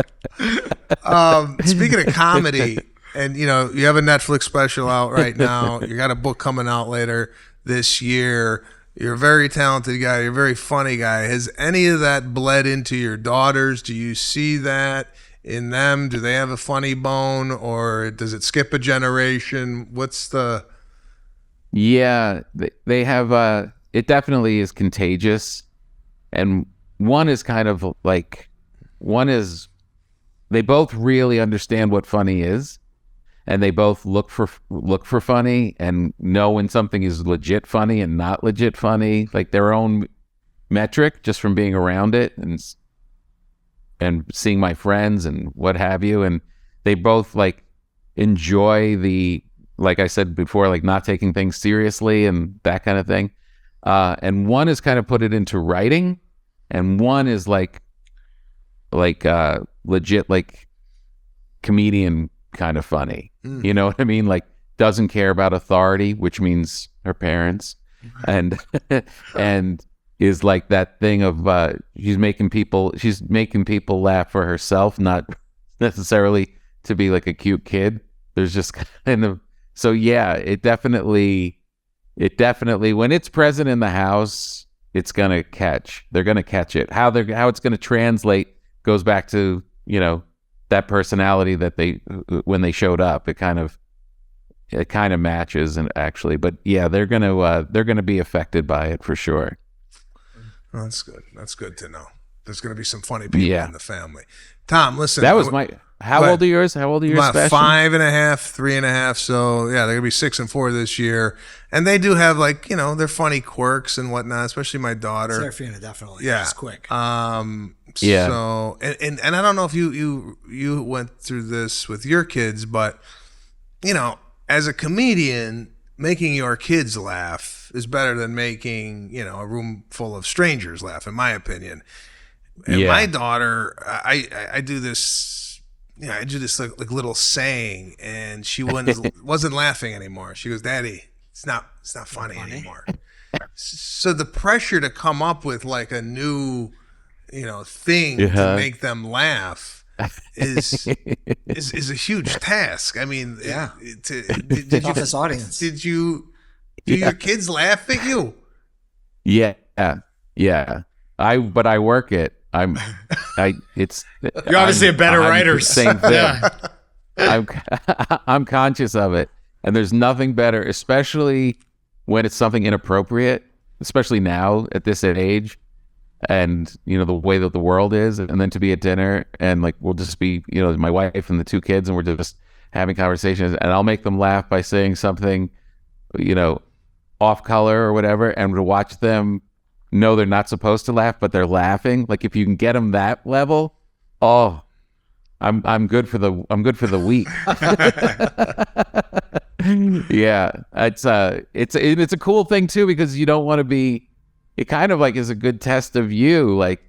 Speaking of comedy, and you know, you have a Netflix special out right now. You got a book coming out later this year. You're a very talented guy. You're a very funny guy. Has any of that bled into your daughters? Do you see that in them? Do they have a funny bone, or does it skip a generation? What's the... Yeah, they have... it definitely is contagious. And one is kind of like... They both really understand what funny is. And they both look for funny and know when something is legit funny and not legit funny, like their own metric, just from being around it and seeing my friends and what have you. And they both like enjoy like I said before, like not taking things seriously and that kind of thing. And one is kind of put it into writing, and one is like legit, like comedian kind of funny. You know what I mean? Like doesn't care about authority, which means her parents, and is like that thing of she's making people laugh for herself, not necessarily to be like a cute kid. There's just kind of, so yeah, it definitely when it's present in the house, they're gonna catch it. How it's gonna translate goes back to, you know, that personality that when they showed up, it kind of matches, and actually, but yeah, they're gonna be affected by it for sure. Oh, that's good. That's good to know. There's gonna be some funny people in the family. Tom, listen. How old are yours? How old are yours, About Sebastian? 5.5, 3.5. So yeah, they're gonna be 6 and 4 this year, and they do have like their funny quirks and whatnot. Especially my daughter. Serafina, definitely. Yeah, She's quick. Yeah. So and I don't know if you went through this with your kids, but as a comedian, making your kids laugh is better than making a room full of strangers laugh, in my opinion. And my daughter, I do this. I do this like little saying, and she wasn't laughing anymore. She goes, "Daddy, it's not funny anymore." So the pressure to come up with like a new thing to make them laugh is a huge task. I mean, did Toughest audience. Did you do your kids laugh at you? Yeah. But I work it. It's You're obviously a better writer. Same thing. I'm conscious of it, and there's nothing better, especially when it's something inappropriate, especially now at this age, and the way that the world is, and then to be at dinner and like we'll just be my wife and the 2 kids, and we're just having conversations, and I'll make them laugh by saying something off color or whatever, and to watch them know they're not supposed to laugh, but they're laughing. Like if you can get them that level, I'm good for the week. Yeah, it's a cool thing too, because you don't want to be. It kind of like is a good test of you. Like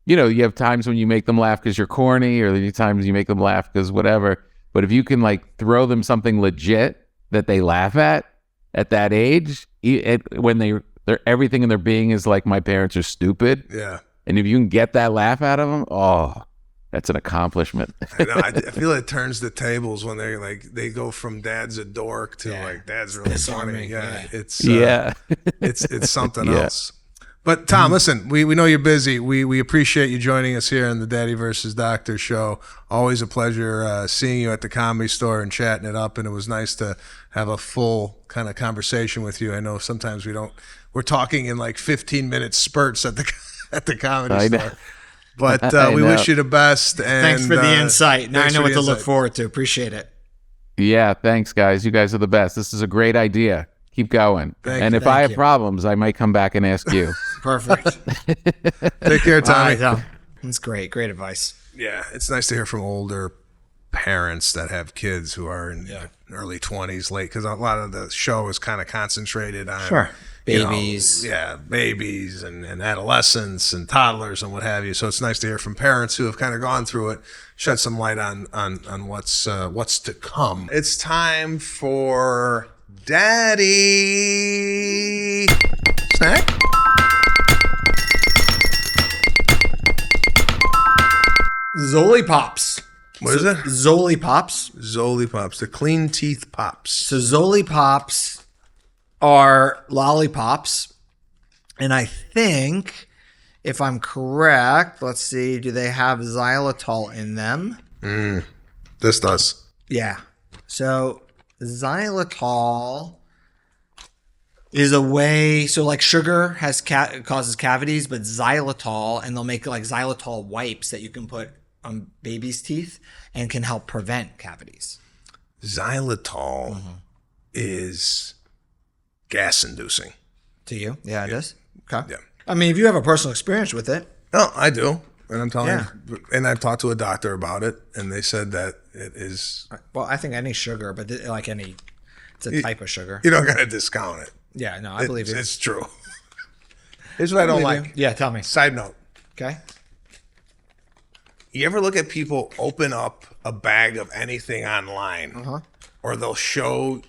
you have times when you make them laugh because you're corny, or the times you make them laugh because whatever. But if you can like throw them something legit that they laugh at that age, when they're everything in their being is like, my parents are stupid. Yeah. And if you can get that laugh out of them, that's an accomplishment. I feel it turns the tables when they go from dad's a dork to like dad's really funny. Yeah. It's it's something else. But Tom, listen, we know you're busy. We appreciate you joining us here on the Daddy versus Doctor show. Always a pleasure seeing you at the Comedy Store and chatting it up. And it was nice to have a full kind of conversation with you. I know sometimes we're talking in like 15-minute spurts at the Comedy Store. But we wish you the best. And thanks for the insight. Now I know what to look forward to. Appreciate it. Yeah, thanks, guys. You guys are the best. This is a great idea. Keep going. If I have problems, I might come back and ask you. Perfect. Take care, Tommy. That's great. Great advice. Yeah, it's nice to hear from older parents that have kids who are in early 20s, late, because a lot of the show is kind of concentrated on babies. Babies and adolescents and toddlers and what have you. So it's nice to hear from parents who have kind of gone through it, shed some light on what's to come. It's time for Daddy Snack. Zoli Pops. What is it? Zoli Pops. Zoli Pops, the clean teeth pops. So Zoli Pops are lollipops, and I think, if I'm correct, let's see, do they have xylitol in them? This does. Yeah. So xylitol is a way, so like sugar has causes cavities, but xylitol, and they'll make like xylitol wipes that you can put on babies' teeth and can help prevent cavities. Xylitol is gas-inducing. To you? Yeah, it is? Okay. Yeah. I mean, if you have a personal experience with it. No, I do. And I'm telling you, and I've talked to a doctor about it, and they said that it is. Well, I think any sugar, but like it's a type of sugar. You don't got to discount it. Yeah, no, I believe you. It's true. Here's what I don't like. Yeah, tell me. Side note. Okay. You ever look at people open up a bag of anything online, or they'll show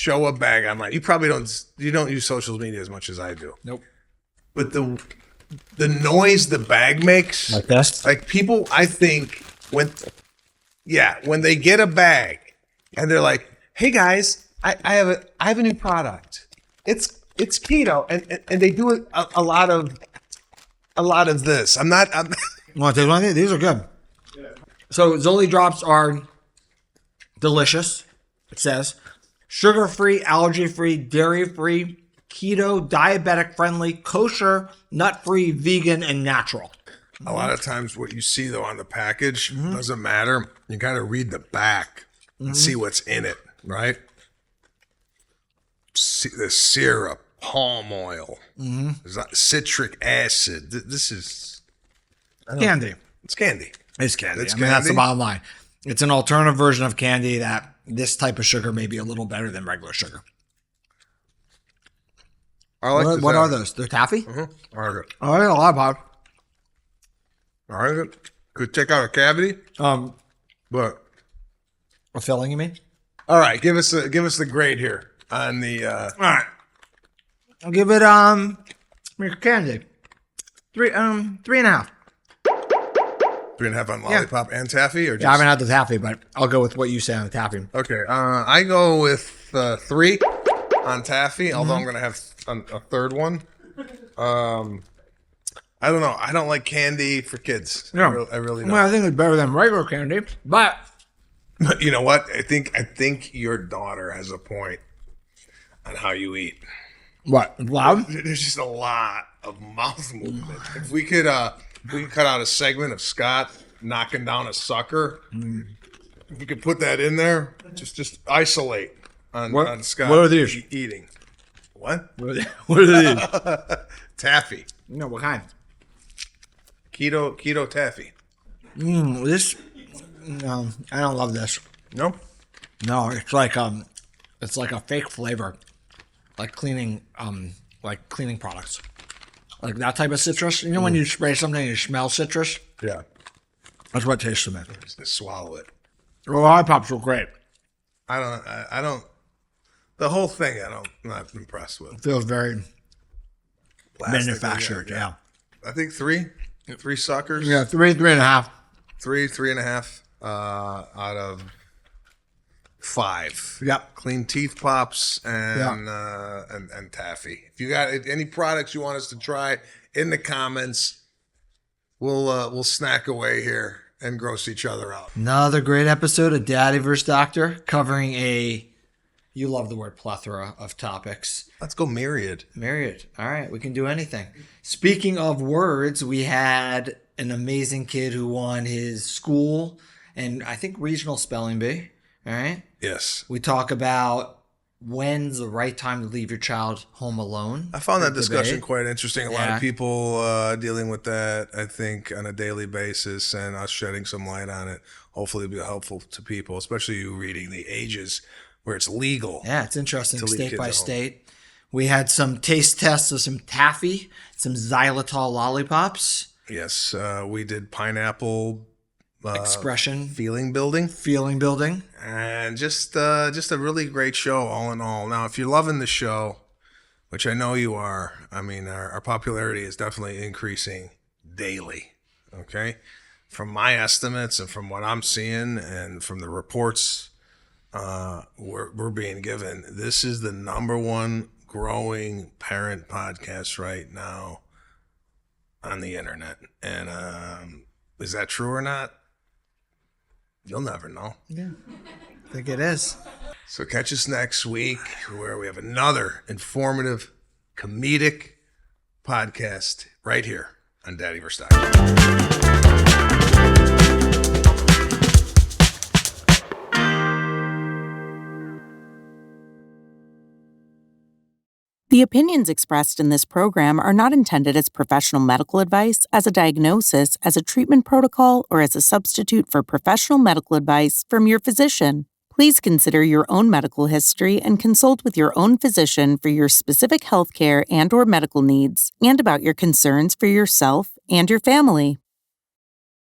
a bag online? You probably don't use social media as much as I do. Nope. But the noise the bag makes, like this, like people, I think when they get a bag and they're like, "Hey guys, I have a new product. It's keto," and they do a lot of this. I'm Want to take one? These are good. Yeah. So Zoli drops are delicious. It says sugar-free, allergy-free, dairy-free, keto, diabetic-friendly, kosher, nut-free, vegan, and natural. A lot of times what you see, though, on the package doesn't matter. You got to read the back and see what's in it, right? The syrup, palm oil, citric acid. This is Candy. It's candy. It's candy. It's I mean, that's the candy. bottom line. It's an alternative version of candy that this type of sugar may be a little better than regular sugar. I like What are those? They're taffy? All right. Oh, yeah, a lot of pop. All right. Could check out a cavity, but A filling, you mean? all right. Give us the grade here on the. All right. I'll give it candy. 3.5. 3.5 on lollipop and taffy, or just Yeah, I haven't had the taffy, but I'll go with what you say on the taffy. okay. I go with 3 on taffy, although I'm gonna have a third one. I don't know. I don't like candy for kids. Yeah. I really don't. Well, I think it's better than regular candy, but But you know what? I think your daughter has a point on how you eat. what? Loud? There's just a lot of mouth movement. If we could cut out a segment of Scott knocking down a sucker. If we could put that in there, just isolate on Scott what are these? eating. What? What are these? Taffy. No, what kind? Keto taffy. This? No, I don't love this. No? No, it's like a fake flavor, like cleaning products, like that type of citrus. You know when you spray something, and you smell citrus. Yeah. That's what tastes to me. Just swallow it. Well, lollipops were great. I don't. The whole thing, I'm not impressed with. It feels very Plastic, manufactured. Yeah. I think 3 suckers. Yeah, 3.5. 3.5 out of 5. Yep. Clean teeth pops and taffy. If you got any products you want us to try in the comments, we'll snack away here and gross each other out. Another great episode of Daddy vs. Doctor, covering you love the word plethora of topics. Let's go myriad. Myriad. All right, we can do anything. Speaking of words, we had an amazing kid who won his school and I think regional spelling bee. All right. Yes. We talk about when's the right time to leave your child home alone. I found that Big discussion debate. quite interesting. A lot Yeah. of people dealing with that, I think, on a daily basis, and us shedding some light on it. Hopefully it'll be helpful to people, especially you reading the ages where it's legal. Yeah, it's interesting. To leave State kids by at home. state. We had some taste tests of some taffy, some xylitol lollipops, Yes, we did pineapple expression, feeling building, feeling building. and just a really great show all in all. Now, if you're loving the show, which I know you are, I mean, our popularity is definitely increasing daily. Okay, from my estimates and from what I'm seeing and from the reports we're being given, this is the #1 growing parent podcast right now on the internet. And is that true or not? You'll never know. Yeah, I think it is. So catch us next week where we have another informative, comedic podcast right here on Daddy vs. Doctor. The opinions expressed in this program are not intended as professional medical advice, as a diagnosis, as a treatment protocol, or as a substitute for professional medical advice from your physician. Please consider your own medical history and consult with your own physician for your specific healthcare and/or medical needs and about your concerns for yourself and your family.